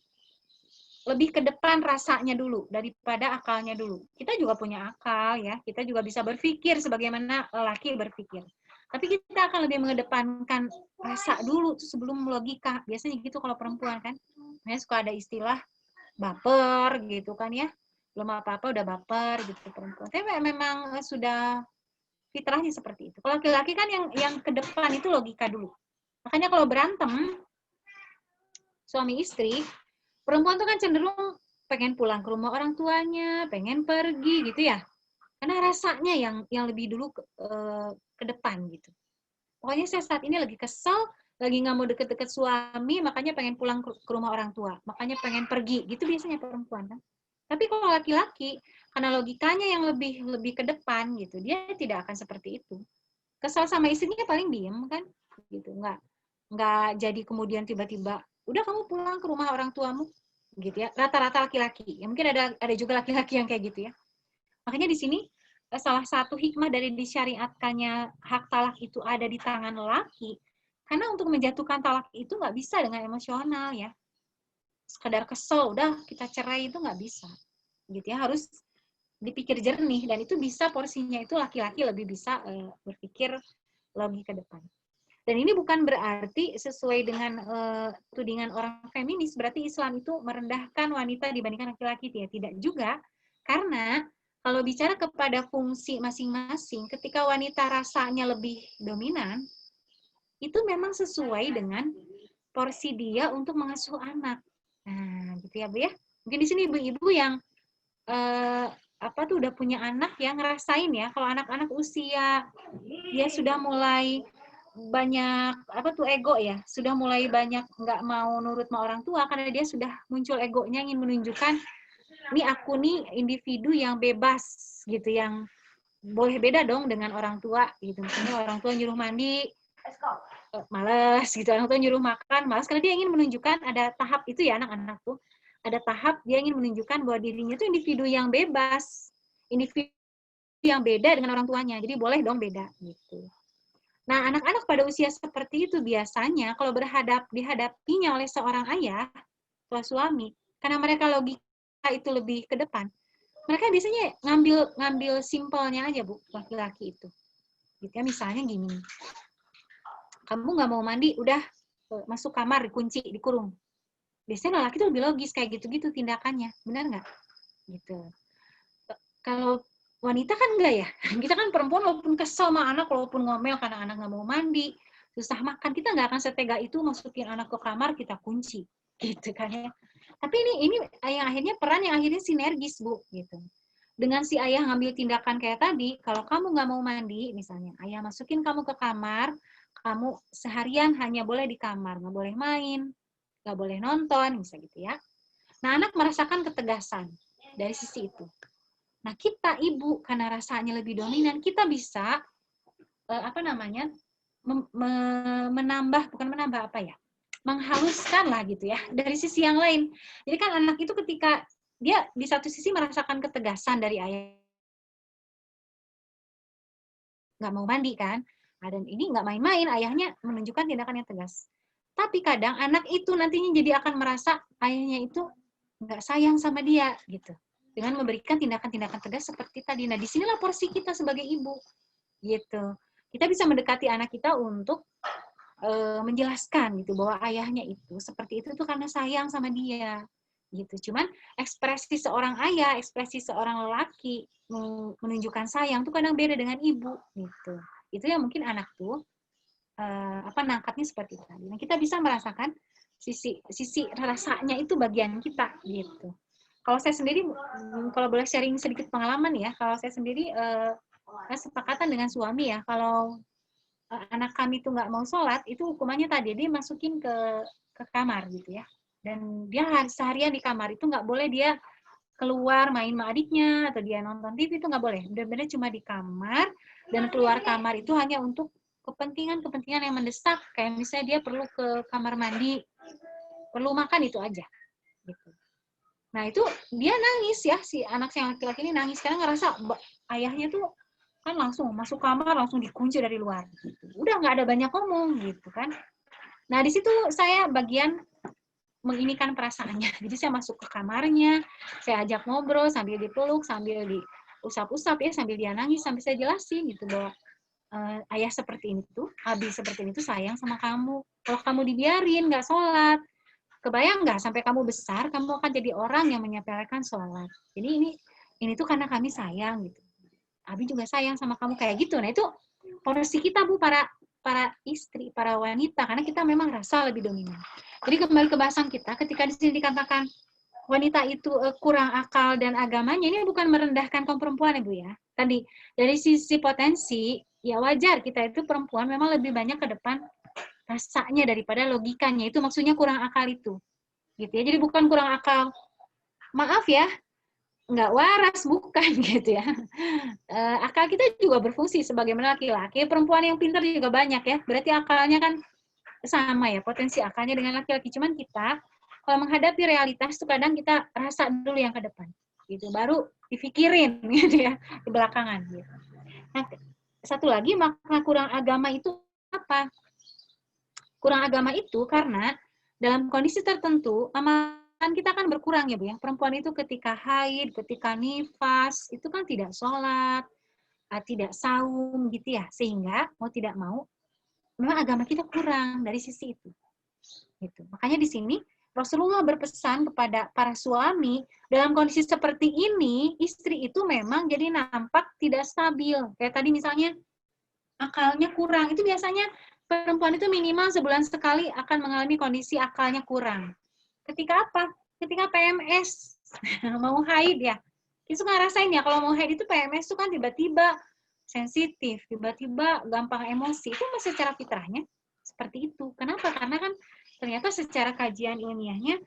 lebih ke depan rasanya dulu daripada akalnya dulu. Kita juga punya akal ya, kita juga bisa berpikir sebagaimana lelaki berpikir. Tapi kita akan lebih mengedepankan rasa dulu sebelum logika. Biasanya gitu kalau perempuan kan. Nah, suka ada istilah baper gitu kan ya. Belum apa-apa udah baper gitu perempuan. Tapi memang sudah fitrahnya seperti itu. Kalau laki-laki kan yang ke depan itu logika dulu. Makanya kalau berantem suami istri, perempuan tuh kan cenderung pengen pulang ke rumah orang tuanya, pengen pergi gitu ya. Karena rasanya yang lebih dulu ke depan gitu. Pokoknya saya saat ini lagi kesel, lagi nggak mau deket-deket suami, makanya pengen pulang ke rumah orang tua, makanya pengen pergi. Gitu biasanya perempuan kan. Tapi kalau laki-laki, karena logikanya yang lebih ke depan gitu, dia tidak akan seperti itu. Kesel sama istrinya paling diem kan, gitu. Nggak jadi kemudian tiba-tiba udah kamu pulang ke rumah orang tuamu, gitu ya. Rata-rata laki-laki. Ya, mungkin ada juga laki-laki yang kayak gitu ya. Makanya di sini salah satu hikmah dari disyariatkannya hak talak itu ada di tangan lelaki, karena untuk menjatuhkan talak itu nggak bisa dengan emosional ya. Sekedar kesel, udah kita cerai itu nggak bisa. Gitu ya, harus dipikir jernih, dan itu bisa porsinya itu laki-laki lebih bisa berpikir lebih ke depan. Dan ini bukan berarti sesuai dengan tudingan orang feminis, berarti Islam itu merendahkan wanita dibandingkan laki-laki. Ya, tidak juga. Karena kalau bicara kepada fungsi masing-masing, ketika wanita rasanya lebih dominan, itu memang sesuai dengan porsi dia untuk mengasuh anak. Nah, gitu ya, Bu ya. Mungkin di sini ibu-ibu yang udah punya anak ya, ngerasain ya, kalau anak-anak usia dia sudah mulai banyak ego ya, sudah mulai banyak nggak mau nurut sama orang tua karena dia sudah muncul egonya, ingin menunjukkan ini aku nih individu yang bebas gitu, yang boleh beda dong dengan orang tua gitu. Misalnya orang tua nyuruh mandi malas gitu, orang tua nyuruh makan malas, karena dia ingin menunjukkan ada tahap itu ya, anak-anak tuh ada tahap dia ingin menunjukkan bahwa dirinya itu individu yang bebas, individu yang beda dengan orang tuanya, jadi boleh dong beda gitu. Nah, anak-anak pada usia seperti itu biasanya kalau dihadapinya oleh seorang ayah atau suami, karena mereka logika itu lebih ke depan, mereka biasanya ngambil simpelnya aja, Bu, laki-laki itu. Gitu ya, misalnya gini, kamu nggak mau mandi, udah masuk kamar, dikunci, dikurung. Biasanya laki itu lebih logis kayak gitu-gitu tindakannya, benar nggak? Gitu. Kalau wanita kan enggak ya, kita kan perempuan walaupun kesel sama anak, walaupun ngomel karena anak nggak mau mandi, susah makan, kita nggak akan setega itu masukin anak ke kamar, kita kunci, gitu kan ya. Tapi ini yang akhirnya peran yang akhirnya sinergis, Bu, gitu. Dengan si ayah ngambil tindakan kayak tadi, kalau kamu nggak mau mandi, misalnya, ayah masukin kamu ke kamar, kamu seharian hanya boleh di kamar, nggak boleh main, nggak boleh nonton, bisa gitu ya. Nah, anak merasakan ketegasan dari sisi itu. Nah, kita ibu karena rasanya lebih dominan, kita bisa menghaluskan lah gitu ya dari sisi yang lain. Jadi kan anak itu ketika dia di satu sisi merasakan ketegasan dari ayah, nggak mau mandi kan, dan ini nggak main-main, ayahnya menunjukkan tindakan yang tegas. Tapi kadang anak itu nantinya jadi akan merasa ayahnya itu nggak sayang sama dia gitu, dengan memberikan tindakan-tindakan tegas seperti tadi. Nah, disinilah porsi kita sebagai ibu gitu. Kita bisa mendekati anak kita untuk menjelaskan gitu bahwa ayahnya itu seperti itu tuh karena sayang sama dia gitu. Cuman ekspresi seorang ayah, ekspresi seorang lelaki menunjukkan sayang tuh kadang beda dengan ibu gitu. Itu yang mungkin anak tuh nangkapnya seperti itu tadi. Nah, kita bisa merasakan sisi rasanya itu bagian kita gitu. Kalau saya sendiri, kalau boleh sharing sedikit pengalaman ya, kalau saya sendiri kesepakatan dengan suami ya, kalau anak kami tuh nggak mau sholat, itu hukumannya tadi dia masukin ke kamar gitu ya, dan dia seharian di kamar, itu nggak boleh dia keluar main sama adiknya atau dia nonton TV, itu nggak boleh, benar-benar cuma di kamar, dan keluar kamar itu hanya untuk kepentingan yang mendesak, kayak misalnya dia perlu ke kamar mandi, perlu makan, itu aja gitu. Nah, itu dia nangis ya, si anak yang laki-laki ini nangis karena ngerasa ayahnya tuh kan langsung masuk kamar, langsung dikunci dari luar gitu. Udah nggak ada banyak ngomong gitu kan. Nah, di situ saya bagian menginikan perasaannya. Jadi saya masuk ke kamarnya, saya ajak ngobrol sambil dipeluk, sambil diusap-usap ya, sambil dia nangis, sampai saya jelasin gitu bahwa ayah seperti ini tuh, abi seperti ini tuh sayang sama kamu. Kalau kamu dibiarin nggak sholat, kebayang nggak sampai kamu besar, kamu akan jadi orang yang menyepelekan sholat. Jadi ini tuh karena kami sayang gitu. Abi juga sayang sama kamu kayak gitu. Nah, itu porsi kita, Bu, para istri, para wanita, karena kita memang rasa lebih dominan. Jadi kembali ke bahasan kita, ketika di sini dikatakan wanita itu kurang akal dan agamanya, ini bukan merendahkan kaum perempuan, Ibu ya. Tadi dari sisi potensi, ya wajar kita itu perempuan memang lebih banyak ke depan rasanya daripada logikanya. Itu maksudnya kurang akal itu. Gitu ya. Jadi bukan kurang akal, maaf ya, nggak waras, bukan gitu ya. Akal kita juga berfungsi sebagaimana laki-laki. Perempuan yang pintar juga banyak ya. Berarti akalnya kan sama ya, potensi akalnya dengan laki-laki. Cuman kita kalau menghadapi realitas tuh kadang kita rasa dulu yang ke depan, gitu. Baru dipikirin gitu ya di belakangan. Gitu. Nah, satu lagi makna kurang agama itu apa? Kurang agama itu karena dalam kondisi tertentu amalan kita kan berkurang ya Bu ya. Perempuan itu ketika haid, ketika nifas itu kan tidak sholat, tidak saum gitu ya. Sehingga mau tidak mau memang agama kita kurang dari sisi itu. Gitu. Makanya di sini Rasulullah berpesan kepada para suami, dalam kondisi seperti ini, istri itu memang jadi nampak tidak stabil. Kayak tadi misalnya, akalnya kurang. Itu biasanya perempuan itu minimal sebulan sekali akan mengalami kondisi akalnya kurang. Ketika apa? Ketika PMS, mau haid ya. Kita suka ngerasain ya, kalau mau haid itu PMS itu kan tiba-tiba sensitif, tiba-tiba gampang emosi. Itu masih secara fitrahnya seperti itu. Kenapa? Karena kan ternyata secara kajian ilmiahnya,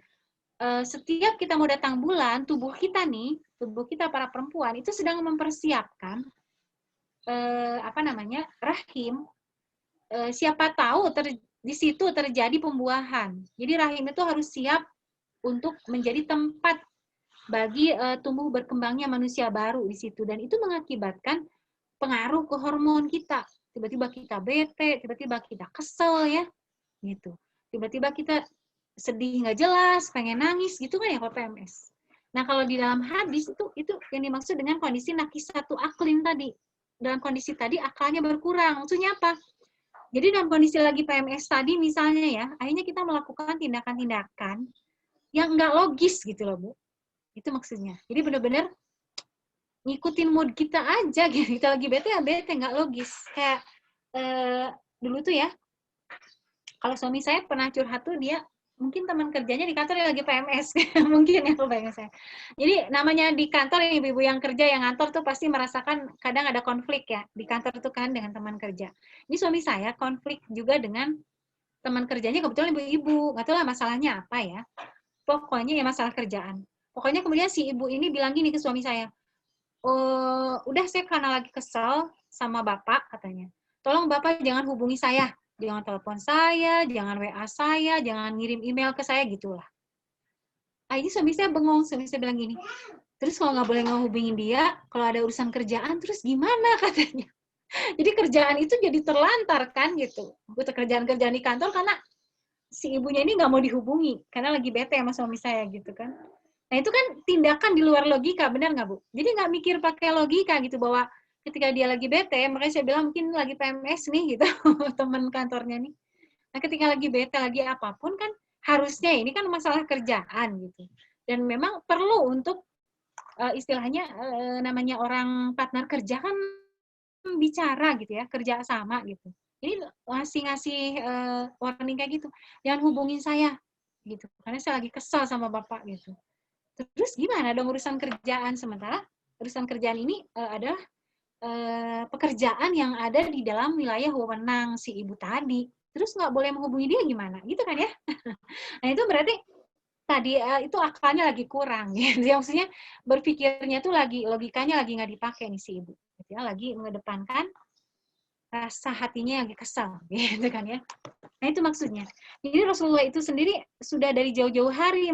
setiap kita mau datang bulan, tubuh kita nih, tubuh kita para perempuan itu sedang mempersiapkan rahim. Siapa tahu di situ terjadi pembuahan. Jadi rahim itu harus siap untuk menjadi tempat bagi tumbuh berkembangnya manusia baru di situ, dan itu mengakibatkan pengaruh ke hormon kita. Tiba-tiba kita bete, tiba-tiba kita kesel ya, gitu. Tiba-tiba kita sedih nggak jelas, pengen nangis gitu kan ya kalau PMS. Nah kalau di dalam hadis itu yang dimaksud dengan kondisi nakisatu aklin tadi. Dalam kondisi tadi akalnya berkurang. Maksudnya apa? Jadi dalam kondisi lagi PMS tadi misalnya ya, akhirnya kita melakukan tindakan-tindakan yang nggak logis gitu loh Bu. Itu maksudnya. Jadi benar-benar ngikutin mood kita aja gitu. Kita lagi bete ya bete, nggak logis. Kayak dulu tuh ya, kalau suami saya pernah curhat tuh dia mungkin teman kerjanya di kantor yang lagi PMS. Mungkin ya bayangin saya. Jadi namanya di kantor ibu-ibu yang kerja yang ngantor tuh pasti merasakan kadang ada konflik ya di kantor tuh kan dengan teman kerja. Ini suami saya konflik juga dengan teman kerjanya kebetulan ibu-ibu. Nggak tahu lah masalahnya apa ya. Pokoknya ya masalah kerjaan. Pokoknya kemudian si ibu ini bilang gini ke suami saya, udah saya karena lagi kesel sama bapak katanya. Tolong bapak jangan hubungi saya, jangan telepon saya, jangan WA saya, jangan ngirim email ke saya gitulah. Ini suami saya bengong, suami saya bilang gini, terus kalau nggak boleh ngehubungin dia, kalau ada urusan kerjaan terus gimana katanya. Jadi kerjaan itu jadi terlantar kan gitu. Butuh kerjaan-kerjaan di kantor karena si ibunya ini nggak mau dihubungi karena lagi bete sama suami saya gitu kan. Nah itu kan tindakan di luar logika, benar nggak Bu? Jadi nggak mikir pakai logika gitu bahwa ketika dia lagi bete, makanya saya bilang mungkin lagi PMS nih gitu, teman kantornya nih. Nah ketika lagi bete, lagi apapun kan harusnya ini kan masalah kerjaan gitu. Dan memang perlu untuk istilahnya namanya orang partner kerja kan bicara gitu ya, kerja sama gitu. Ini ngasih warning kayak gitu, jangan hubungin saya gitu, karena saya lagi kesal sama bapak gitu. Terus gimana dong urusan kerjaan, sementara urusan kerjaan ini adalah pekerjaan yang ada di dalam wilayah wewenang si ibu tadi. Terus nggak boleh menghubungi dia gimana, gitu kan ya? Nah itu berarti tadi itu akalnya lagi kurang, gitu. Maksudnya berpikirnya tuh logikanya lagi nggak dipakai nih si ibu, gitu ya, lagi mengedepankan rasa hatinya yang kesal, gitu kan ya. Nah itu maksudnya. Jadi Rasulullah itu sendiri sudah dari jauh-jauh hari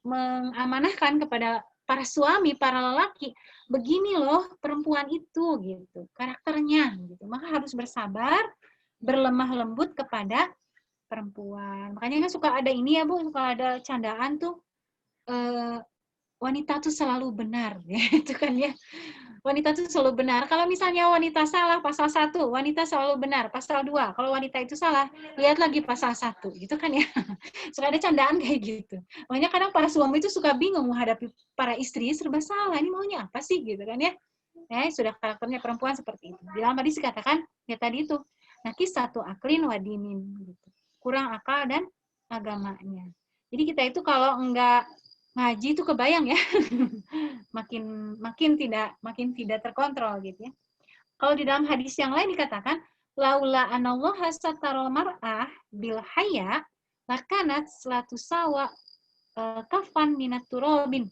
mengamanahkan kepada para suami, para lelaki, begini loh perempuan itu gitu, karakternya gitu. Maka harus bersabar, berlemah lembut kepada perempuan. Makanya kan suka ada ini ya Bu, suka ada candaan tuh wanita tuh selalu benar gitu kan ya. Wanita itu selalu benar. Kalau misalnya wanita salah pasal 1, wanita selalu benar pasal 2. Kalau wanita itu salah, lihat lagi pasal 1. Gitu kan ya. Suka ada candaan kayak gitu. Makanya kadang para suami itu suka bingung menghadapi para istri serba salah. Ini maunya apa sih gitu kan ya. Sudah karakternya perempuan seperti itu. Di dalam hadis dikatakan, ya tadi itu, nakisatu aklin wadinin. Gitu. Kurang akal dan agamanya. Jadi kita itu kalau enggak ngaji itu kebayang ya, makin tidak terkontrol gitu ya. Kalau di dalam hadis yang lain dikatakan laula anallaha satarul mar'ah bil haya lakanat salatu sawa kafan minat turabin.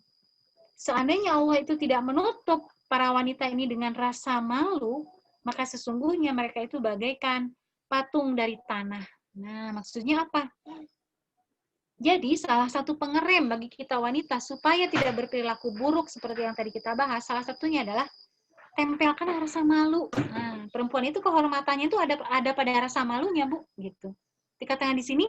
Seandainya Allah itu tidak menutup para wanita ini dengan rasa malu, maka sesungguhnya mereka itu bagaikan patung dari tanah. Nah, maksudnya apa? Jadi, salah satu pengerem bagi kita wanita supaya tidak berperilaku buruk seperti yang tadi kita bahas, salah satunya adalah tempelkan rasa malu. Nah, perempuan itu kehormatannya itu ada pada rasa malunya, Bu, gitu. Dikatakan di sini,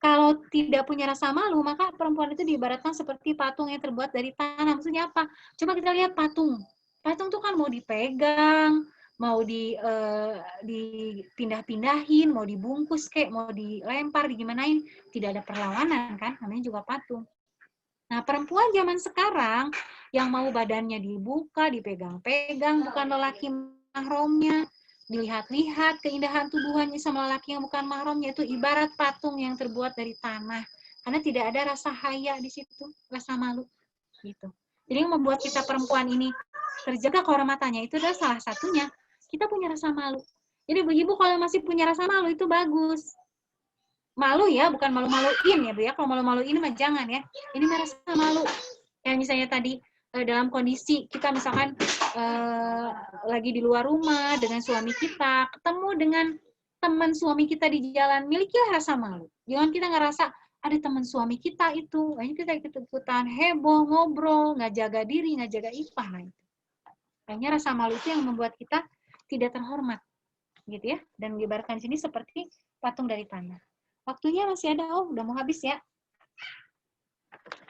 kalau tidak punya rasa malu, maka perempuan itu diibaratkan seperti patung yang terbuat dari tanah. Maksudnya apa? Coba kita lihat patung. Patung itu kan mau dipegang, mau dipindah-pindahin, mau dibungkus kayak, mau dilempar, digimanain, tidak ada perlawanan kan, namanya juga patung. Nah, perempuan zaman sekarang yang mau badannya dibuka, dipegang-pegang, bukan lelaki mahramnya, dilihat-lihat keindahan tubuhannya sama lelaki yang bukan mahramnya, itu ibarat patung yang terbuat dari tanah. Karena tidak ada rasa haya di situ, rasa malu. Gitu. Jadi yang membuat kita perempuan ini terjaga kehormatannya itu adalah salah satunya kita punya rasa malu. Jadi ibu-ibu kalau masih punya rasa malu itu bagus. Malu ya, bukan malu-maluin ya Bu ya. Kalau malu-maluin mah jangan ya. Ini merasa malu. Kayak misalnya tadi dalam kondisi kita misalkan lagi di luar rumah dengan suami kita, ketemu dengan teman suami kita di jalan, milikilah rasa malu. Jangan kita ngerasa ada teman suami kita itu, kayaknya kita ikut-ikutan heboh, ngobrol, nggak jaga diri, nggak jaga ifah. Nah, itu. Kayaknya rasa malu itu yang membuat kita tidak terhormat, gitu ya. Dan diibaratkan di sini seperti patung dari tanah. Waktunya masih ada, oh udah mau habis ya.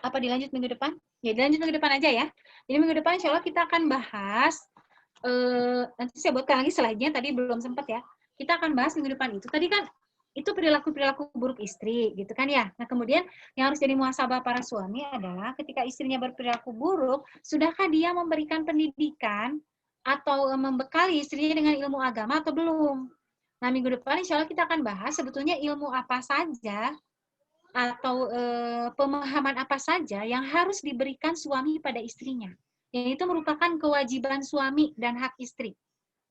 Apa dilanjut minggu depan? Ya dilanjut minggu depan aja ya. Jadi minggu depan insya Allah kita akan bahas, nanti saya buatkan lagi slide-nya, tadi belum sempat ya. Kita akan bahas minggu depan itu. Tadi kan itu perilaku-perilaku buruk istri, gitu kan ya. Nah kemudian yang harus jadi muhasabah para suami adalah ketika istrinya berperilaku buruk, sudahkah dia memberikan pendidikan atau membekali istrinya dengan ilmu agama atau belum? Nah minggu depan insya Allah kita akan bahas sebetulnya ilmu apa saja atau pemahaman apa saja yang harus diberikan suami pada istrinya. Yang itu merupakan kewajiban suami dan hak istri.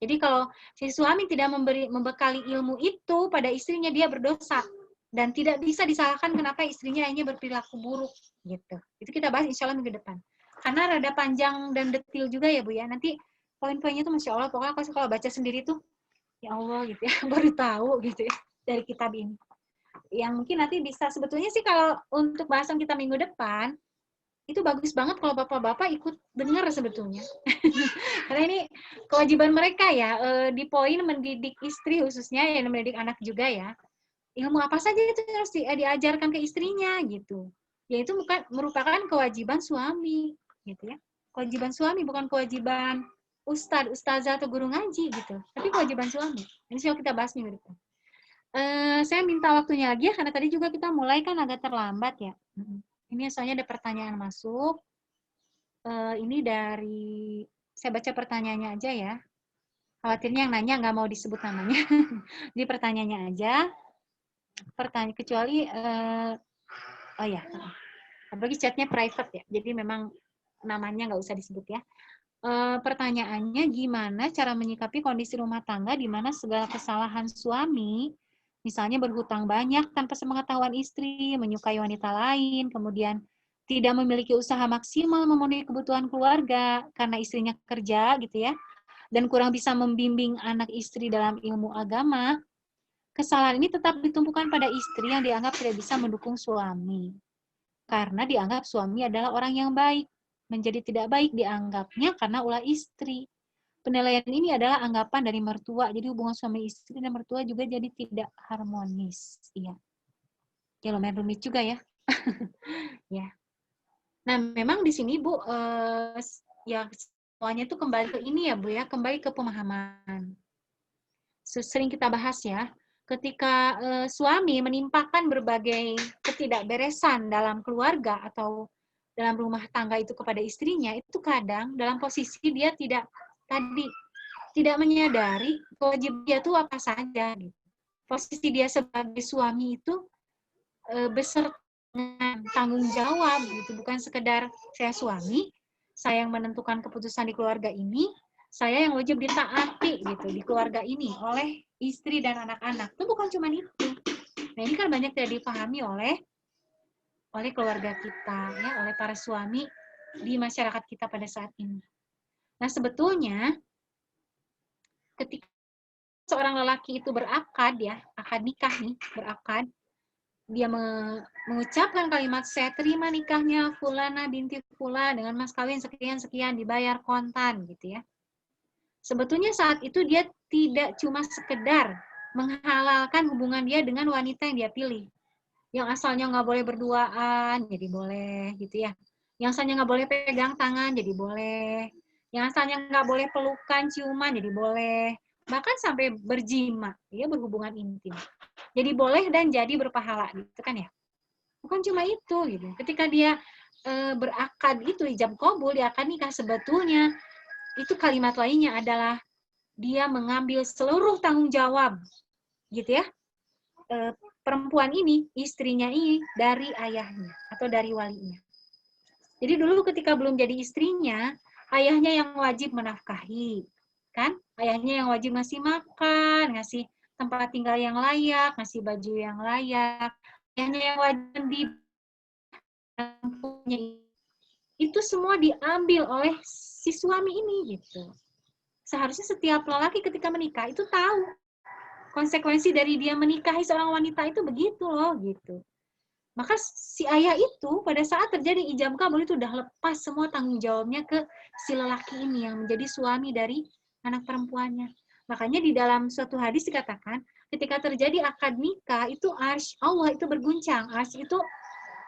Jadi kalau si suami tidak membekali ilmu itu pada istrinya, dia berdosa dan tidak bisa disalahkan kenapa istrinya hanya berperilaku buruk gitu. Itu kita bahas insya Allah minggu depan. Karena rada panjang dan detail juga ya Bu ya. Nanti poin-poinnya tuh masya Allah. Pokoknya aku kalau baca sendiri tuh ya Allah gitu ya, baru tahu gitu ya dari kitab ini. Yang mungkin nanti bisa sebetulnya sih kalau untuk bahasan kita minggu depan itu bagus banget kalau bapak-bapak ikut dengar sebetulnya. Karena ini kewajiban mereka ya, di poin mendidik istri khususnya, yang mendidik anak juga ya. Ilmu apa saja itu harus diajarkan ke istrinya gitu. Ya itu merupakan kewajiban suami gitu ya. Kewajiban suami bukan kewajiban ustadz, ustazah atau guru ngaji gitu. Tapi kewajiban suami. Ini sih kita bahas minggu depan. Saya minta waktunya lagi ya, karena tadi juga kita mulai kan agak terlambat ya. Ini soalnya ada pertanyaan masuk. Ini dari, saya baca pertanyaannya aja ya. Khawatirnya yang nanya nggak mau disebut namanya. Di pertanyaannya aja. Kecuali, oh ya, apalagi chatnya private ya. Jadi memang namanya nggak usah disebut ya. Pertanyaannya gimana cara menyikapi kondisi rumah tangga di mana segala kesalahan suami, misalnya berhutang banyak tanpa sepengetahuan istri, menyukai wanita lain, kemudian tidak memiliki usaha maksimal memenuhi kebutuhan keluarga karena istrinya kerja gitu ya, dan kurang bisa membimbing anak istri dalam ilmu agama, kesalahan ini tetap ditumpukan pada istri yang dianggap tidak bisa mendukung suami. Karena dianggap suami adalah orang yang baik. Menjadi tidak baik dianggapnya karena ulah istri. Penilaian ini adalah anggapan dari mertua. Jadi hubungan suami istri dan mertua juga jadi tidak harmonis. Iya. Ya lumayan rumit juga ya. Ya. Nah, memang di sini Bu, ya semuanya itu kembali ke ini ya Bu ya, kembali ke pemahaman. Sering kita bahas ya, ketika suami menimpakan berbagai ketidakberesan dalam keluarga atau dalam rumah tangga itu kepada istrinya, itu kadang dalam posisi dia tidak menyadari kewajiban dia itu apa saja. Gitu. Posisi dia sebagai suami itu beserta dengan tanggung jawab, gitu. Bukan sekedar saya suami, saya yang menentukan keputusan di keluarga ini, saya yang wajib ditaati gitu di keluarga ini oleh istri dan anak-anak. Itu bukan cuma itu. Nah ini kan banyak tidak dipahami oleh keluarga kita, ya, oleh para suami di masyarakat kita pada saat ini. Nah sebetulnya ketika seorang lelaki itu berakad ya, akad nikah nih, berakad, dia mengucapkan kalimat saya terima nikahnya Fulana binti Fulan dengan mas kawin sekian-sekian dibayar kontan gitu ya. Sebetulnya saat itu dia tidak cuma sekedar menghalalkan hubungan dia dengan wanita yang dia pilih. Yang asalnya nggak boleh berduaan, jadi boleh gitu ya. Yang asalnya nggak boleh pegang tangan, jadi boleh. Yang asalnya nggak boleh pelukan, ciuman, jadi boleh. Bahkan sampai berjima, dia berhubungan intim. Jadi boleh dan jadi berpahala gitu kan ya. Bukan cuma itu gitu. Ketika dia berakad itu ijab qabul, dia akan nikah, sebetulnya itu kalimat lainnya adalah dia mengambil seluruh tanggung jawab gitu ya. Perempuan ini, istrinya ini dari ayahnya atau dari walinya. Jadi dulu ketika belum jadi istrinya, ayahnya yang wajib menafkahi, kan? Ayahnya yang wajib ngasih makan, ngasih tempat tinggal yang layak, ngasih baju yang layak. Ayahnya yang wajib itu semua diambil oleh si suami ini gitu. Seharusnya setiap lelaki ketika menikah itu tahu konsekuensi dari dia menikahi seorang wanita itu begitu loh gitu. Maka si ayah itu pada saat terjadi ijab kabul itu udah lepas semua tanggung jawabnya ke si lelaki ini yang menjadi suami dari anak perempuannya. Makanya di dalam suatu hadis dikatakan ketika terjadi akad nikah itu arsy Allah itu berguncang. Arsy itu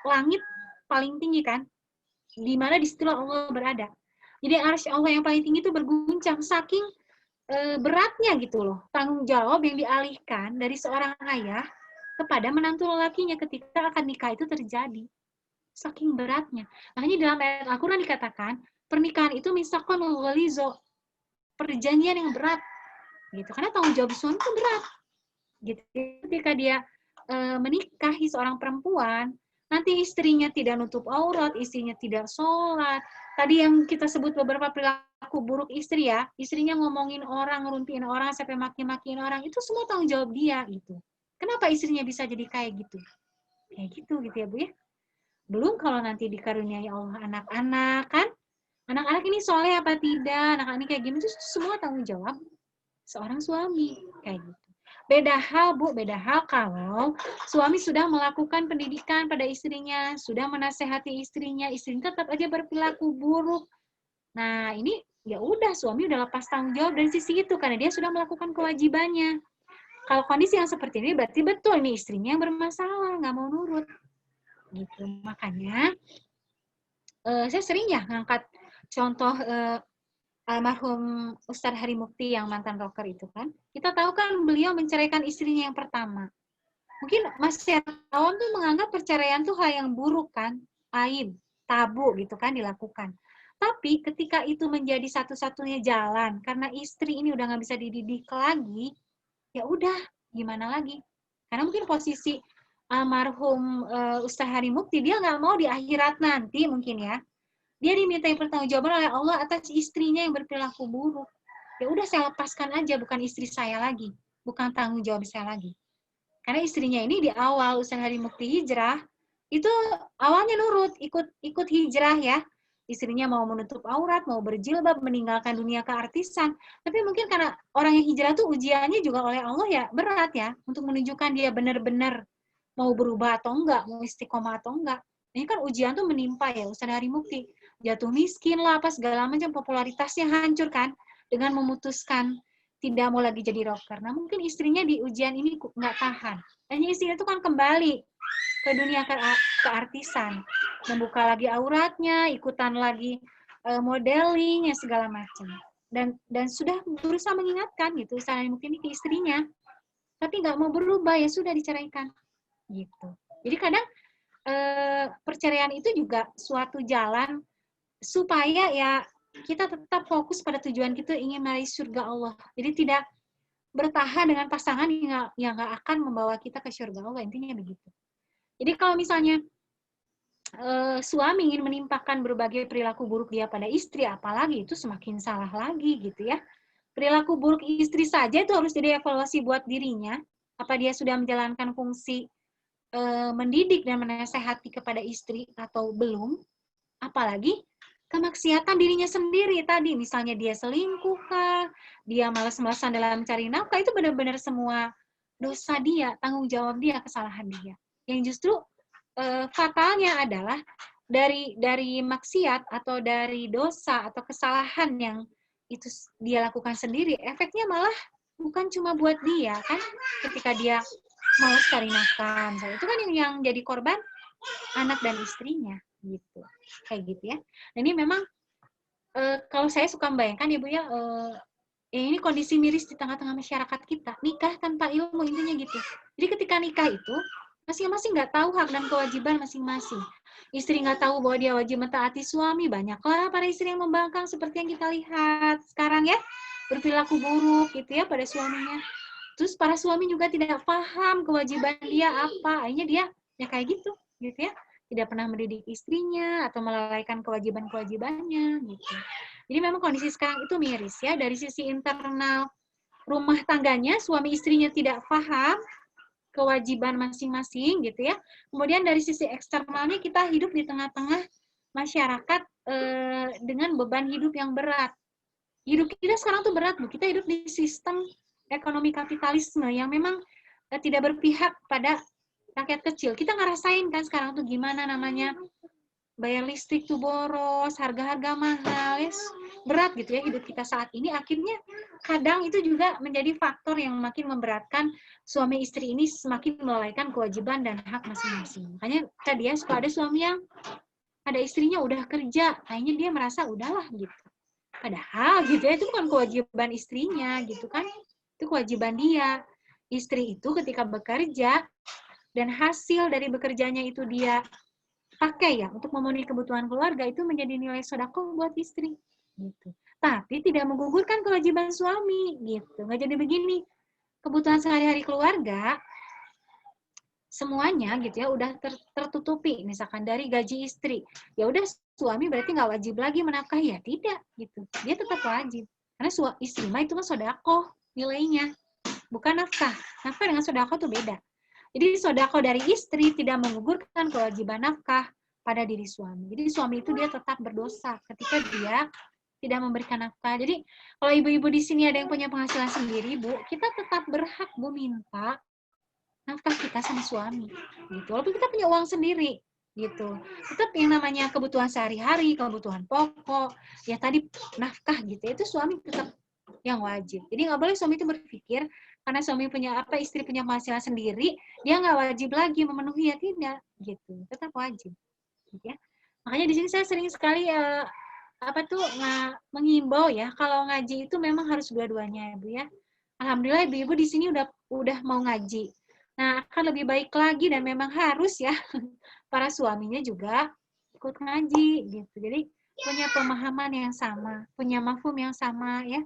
langit paling tinggi kan, di mana di situ Allah berada. Jadi arsy Allah yang paling tinggi itu berguncang saking beratnya gitu loh, tanggung jawab yang dialihkan dari seorang ayah kepada menantu lelakinya ketika akad nikah itu terjadi. Saking beratnya. Makanya dalam ayat Al-Quran dikatakan, pernikahan itu misakon ghalizo, perjanjian yang berat. Gitu. Karena tanggung jawab suami itu berat. Gitu. Ketika dia menikahi seorang perempuan, nanti istrinya tidak nutup aurat, istrinya tidak sholat. Tadi yang kita sebut beberapa perilaku buruk istri ya, istrinya ngomongin orang, ngerumpiin orang, sampai maki-makiin orang, itu semua tanggung jawab dia gitu. Kenapa istrinya bisa jadi kayak gitu? Kayak gitu ya Bu ya. Belum kalau nanti dikaruniai Allah anak-anak kan, anak-anak ini soleh apa tidak, anak-anak ini kayak gini, itu semua tanggung jawab seorang suami kayak gitu. Beda hal Bu, beda hal kalau suami sudah melakukan pendidikan pada istrinya, sudah menasehati istrinya, istrinya tetap aja berperilaku buruk. Nah, ini ya udah suami udah lepas tanggung jawab dari sisi itu karena dia sudah melakukan kewajibannya. Kalau kondisi yang seperti ini berarti betul nih istrinya yang bermasalah, nggak mau nurut. Gitu. Makanya saya sering ya ngangkat contoh almarhum Ustadz Hari Mukti yang mantan rocker itu kan. Kita tahu kan beliau menceraikan istrinya yang pertama. Mungkin masyarakat awam tuh menganggap perceraian tuh hal yang buruk kan, aib, tabu gitu kan dilakukan. Tapi ketika itu menjadi satu-satunya jalan, karena istri ini udah nggak bisa dididik lagi, ya udah gimana lagi? Karena mungkin posisi almarhum Ustadz Hari Mukti dia nggak mau di akhirat nanti mungkin ya. Dia dimintai pertanggungjawaban oleh Allah atas istrinya yang berperilaku buruk. Ya udah saya lepaskan aja, bukan istri saya lagi, bukan tanggung jawab saya lagi. Karena istrinya ini di awal Ustadz Hari Mukti hijrah itu awalnya nurut, ikut hijrah ya. Istrinya mau menutup aurat, mau berjilbab, meninggalkan dunia keartisan. Tapi mungkin karena orang yang hijrah tuh ujiannya juga oleh Allah ya berat ya untuk menunjukkan dia benar-benar mau berubah atau enggak, mau istiqomah atau enggak. Ini kan ujian tuh menimpa ya Ustadz Hari Mukti. Jatuh miskin lah, apa segala macam, popularitasnya hancur kan, dengan memutuskan tidak mau lagi jadi rocker. Nah mungkin istrinya di ujian ini nggak tahan. Hanya istrinya itu kan kembali ke dunia keartisan, membuka lagi auratnya, ikutan lagi modeling, ya segala macam. Dan sudah berusaha mengingatkan gitu, Ustadz mungkin ini ke istrinya, tapi nggak mau berubah, ya sudah diceraikan. Gitu. Jadi kadang perceraian itu juga suatu jalan supaya ya kita tetap fokus pada tujuan kita ingin meraih surga Allah. Jadi tidak bertahan dengan pasangan yang nggak akan membawa kita ke surga Allah. Intinya begitu. Jadi kalau misalnya suami ingin menimpakan berbagai perilaku buruk dia pada istri, apalagi itu semakin salah lagi gitu ya. Perilaku buruk istri saja itu harus jadi evaluasi buat dirinya. Apa dia sudah menjalankan fungsi mendidik dan menasehati kepada istri atau belum? Apalagi kemaksiatan dirinya sendiri tadi, misalnya dia selingkuh kah, dia malas-malasan dalam mencari nafkah, itu benar-benar semua dosa dia, tanggung jawab dia, kesalahan dia. Yang justru fatalnya adalah dari maksiat atau dari dosa atau kesalahan yang itu dia lakukan sendiri, efeknya malah bukan cuma buat dia kan, ketika dia malas cari nafkah, itu kan yang jadi korban anak dan istrinya gitu, kayak gitu ya. Nah, ini memang kalau saya suka membayangkan ya Bu ya, ini kondisi miris di tengah-tengah masyarakat kita, nikah tanpa ilmu, intinya gitu. Jadi ketika nikah itu masing-masing nggak tahu hak dan kewajiban masing-masing. Istri nggak tahu bahwa dia wajib mentaati suami, banyaklah para istri yang membangkang seperti yang kita lihat sekarang ya, berperilaku buruk gitu ya pada suaminya. Terus para suami juga tidak paham kewajiban dia apa, akhirnya dia ya kayak gitu ya, tidak pernah mendidik istrinya atau melalaikan kewajiban-kewajibannya gitu. Jadi memang kondisi sekarang itu miris ya, dari sisi internal rumah tangganya, suami istrinya tidak paham kewajiban masing-masing gitu ya. Kemudian dari sisi eksternalnya kita hidup di tengah-tengah masyarakat dengan beban hidup yang berat. Hidup kita sekarang tuh berat, Bu. Kita hidup di sistem ekonomi kapitalisme yang memang tidak berpihak pada rakyat kecil. Kita ngerasain kan sekarang tuh gimana namanya bayar listrik tuh boros, harga-harga mahal, yes. Berat gitu ya hidup kita saat ini. Akhirnya kadang itu juga menjadi faktor yang makin memberatkan suami istri ini semakin melalaikan kewajiban dan hak masing-masing. Makanya tadi ya suka ada suami yang ada istrinya udah kerja, akhirnya dia merasa udahlah gitu. Padahal gitu ya itu bukan kewajiban istrinya gitu kan, itu kewajiban dia. Istri itu ketika bekerja dan hasil dari bekerjanya itu dia pakai ya untuk memenuhi kebutuhan keluarga, itu menjadi nilai sedekah buat istri gitu. Tapi tidak menggugurkan kewajiban suami gitu. Nggak jadi begini, kebutuhan sehari-hari keluarga semuanya gitu ya udah tertutupi misalkan dari gaji istri, ya udah suami berarti nggak wajib lagi menafkahi, ya tidak gitu, dia tetap wajib karena istri mah itu kan sedekah nilainya, bukan nafkah. Nafkah dengan sedekah tuh beda. Jadi sedekah dari istri tidak menggugurkan kewajiban nafkah pada diri suami. Jadi suami itu dia tetap berdosa ketika dia tidak memberikan nafkah. Jadi kalau ibu-ibu di sini ada yang punya penghasilan sendiri, Bu, kita tetap berhak Bu minta nafkah kita sama suami gitu, walaupun kita punya uang sendiri gitu, tetap yang namanya kebutuhan sehari-hari, kebutuhan pokok ya tadi nafkah gitu, itu suami tetap yang wajib. Jadi nggak boleh suami itu berpikir karena suami punya istri punya penghasilan sendiri dia nggak wajib lagi memenuhi, ya tidak gitu, tetap wajib gitu ya. Makanya di sini saya sering sekali mengimbau ya, kalau ngaji itu memang harus dua-duanya ya Bu ya. Alhamdulillah ibu-ibu di sini udah mau ngaji. Nah, akan lebih baik lagi dan memang harus ya para suaminya juga ikut ngaji gitu. Jadi punya pemahaman yang sama, punya mafhum yang sama ya,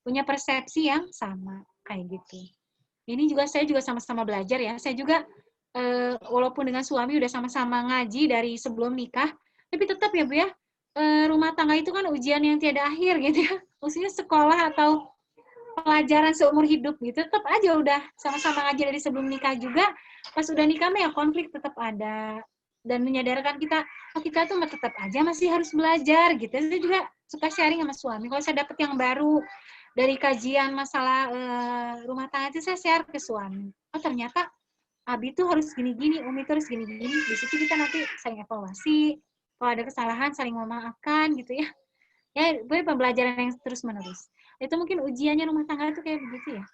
punya persepsi yang sama kayak gitu. Ini juga saya juga sama-sama belajar ya. Saya juga walaupun dengan suami udah sama-sama ngaji dari sebelum nikah, tapi tetap ya Bu ya, rumah tangga itu kan ujian yang tiada akhir gitu ya. Maksudnya sekolah atau pelajaran seumur hidup gitu, tetap aja udah sama-sama ngaji dari sebelum nikah juga, pas udah nikah ya konflik tetap ada, dan menyadarkan kita, kita tuh tetap aja masih harus belajar gitu. Saya juga suka sharing sama suami, kalau saya dapat yang baru dari kajian masalah rumah tangga itu saya share ke suami, oh ternyata Abi tuh harus gini-gini, Umi tuh harus gini-gini, di situ kita nanti saling evaluasi, kalau ada kesalahan saling memaafkan gitu ya. Ya, gue pembelajaran yang terus-menerus. Itu mungkin ujiannya rumah tangga itu kayak begitu ya.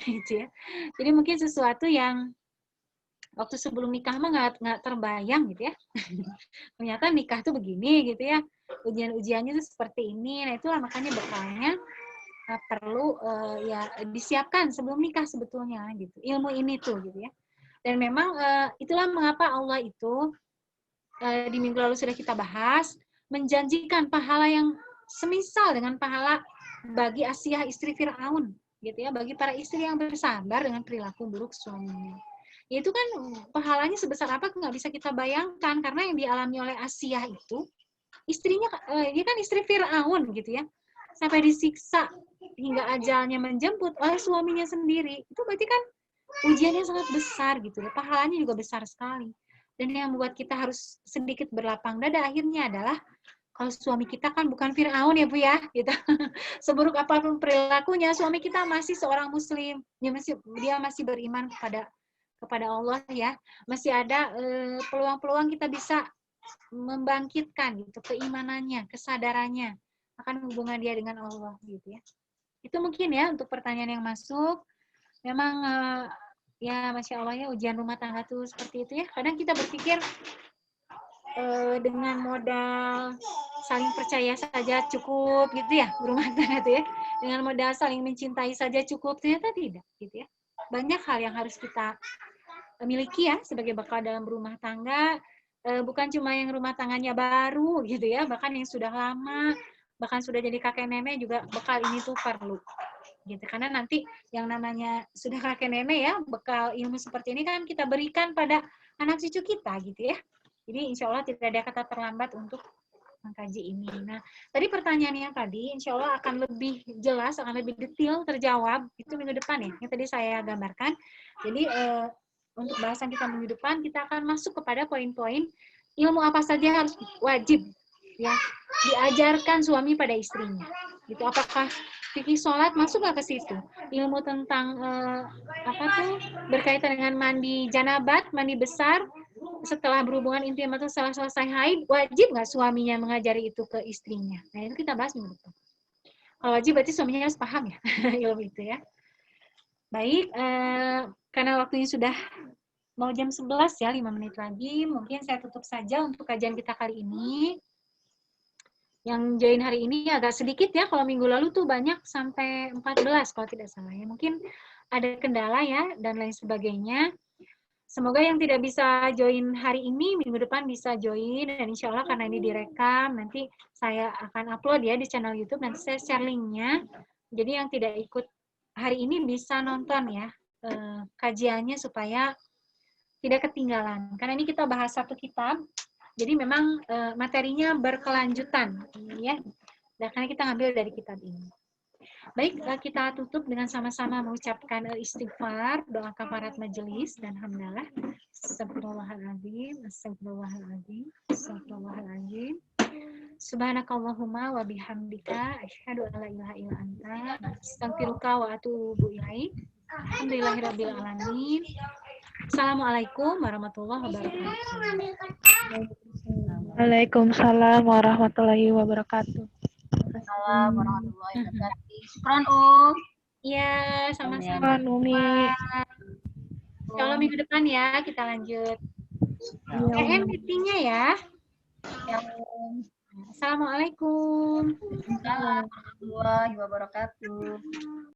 Gitu ya. Jadi mungkin sesuatu yang waktu sebelum nikah mah nggak terbayang gitu ya. Ternyata nikah tuh begini gitu ya. Ujian-ujiannya tuh seperti ini. Nah, itulah makanya bekalnya perlu ya disiapkan sebelum nikah sebetulnya gitu. Ilmu ini tuh gitu ya. Dan memang itulah mengapa Allah itu di minggu lalu sudah kita bahas, menjanjikan pahala yang semisal dengan pahala bagi Asiyah istri Fir'aun gitu ya, bagi para istri yang bersabar dengan perilaku buruk suaminya. Itu kan pahalanya sebesar apa nggak bisa kita bayangkan, karena yang dialami oleh Asiyah itu istrinya dia kan istri Fir'aun gitu ya, sampai disiksa hingga ajalnya menjemput oleh suaminya sendiri. Itu berarti kan ujiannya sangat besar gitu ya, pahalanya juga besar sekali. Dan yang membuat kita harus sedikit berlapang dada akhirnya adalah Kalau suami kita kan bukan Fir'aun ya Bu ya, gitu. Seburuk apapun perilakunya, suami kita masih seorang Muslim, dia masih beriman kepada Allah ya, masih ada peluang-peluang kita bisa membangkitkan gitu keimanannya, kesadarannya akan hubungan dia dengan Allah gitu ya. Itu mungkin ya untuk pertanyaan yang masuk. Memang ya Masya Allah ya, ujian rumah tangga tuh seperti itu ya. Kadang kita berpikir dengan modal saling percaya saja cukup gitu ya, berumah tangga tuh ya. Dengan modal saling mencintai saja cukup, ternyata tidak gitu ya. Banyak hal yang harus kita miliki ya sebagai bekal dalam berumah tangga. Bukan cuma yang rumah tangganya baru gitu ya, bahkan yang sudah lama, bahkan sudah jadi kakek nenek juga bekal ini tuh perlu gitu. Karena nanti yang namanya sudah kakek nenek ya, bekal ilmu seperti ini kan kita berikan pada anak cucu kita gitu ya. Jadi insya Allah tidak ada kata terlambat untuk mengkaji ini. Nah, tadi pertanyaannya tadi insya Allah akan lebih jelas, akan lebih detail terjawab itu minggu depan ya, yang tadi saya gambarkan. Jadi untuk bahasan kita minggu depan, kita akan masuk kepada poin-poin ilmu apa saja harus wajib ya diajarkan suami pada istrinya. Gitu. Apakah fikih sholat masuk nggak ke situ? Ilmu tentang apa tuh berkaitan dengan mandi janabat, mandi besar setelah berhubungan intim atau setelah selesai haid, wajib nggak suaminya mengajari itu ke istrinya? Nah itu kita bahas minggu depan. Kalau wajib berarti suaminya harus paham ya ilmu itu ya. Baik, karena waktunya sudah mau jam 11 ya, 5 menit lagi. Mungkin saya tutup saja untuk kajian kita kali ini. Yang join hari ini agak sedikit ya, kalau minggu lalu tuh banyak sampai 14 kalau tidak salah ya. Mungkin ada kendala ya dan lain sebagainya. Semoga yang tidak bisa join hari ini, minggu depan bisa join. Dan insya Allah karena ini direkam, nanti saya akan upload ya di channel YouTube. Nanti saya share linknya. Jadi yang tidak ikut hari ini bisa nonton ya kajiannya supaya tidak ketinggalan. Karena ini kita bahas satu kitab, jadi memang materinya berkelanjutan. Ya. Dan karena kita ngambil dari kitab ini. Baik, kita tutup dengan sama-sama mengucapkan istighfar, doa kafarat majelis dan hamdalah. Astagfirullahaladzim, astagfirullahaladzim, astagfirullahaladzim. Subhanakallahumma wa bihamdika asyhadu an la ilaha illa anta astaghfiruka wa atubu ilaik. Alhamdulillahirabbil alamin. Assalamualaikum warahmatullahi wabarakatuh. Waalaikumsalam warahmatullahi wabarakatuh. Waalaikumsalam warahmatullahi wabarakatuh. Syukran, Iya, sama-sama. Umi. Insya Allah minggu depan ya kita lanjut. Meetingnya ya. Assalamualaikum. Waalaikumsalam warahmatullahi wabarakatuh.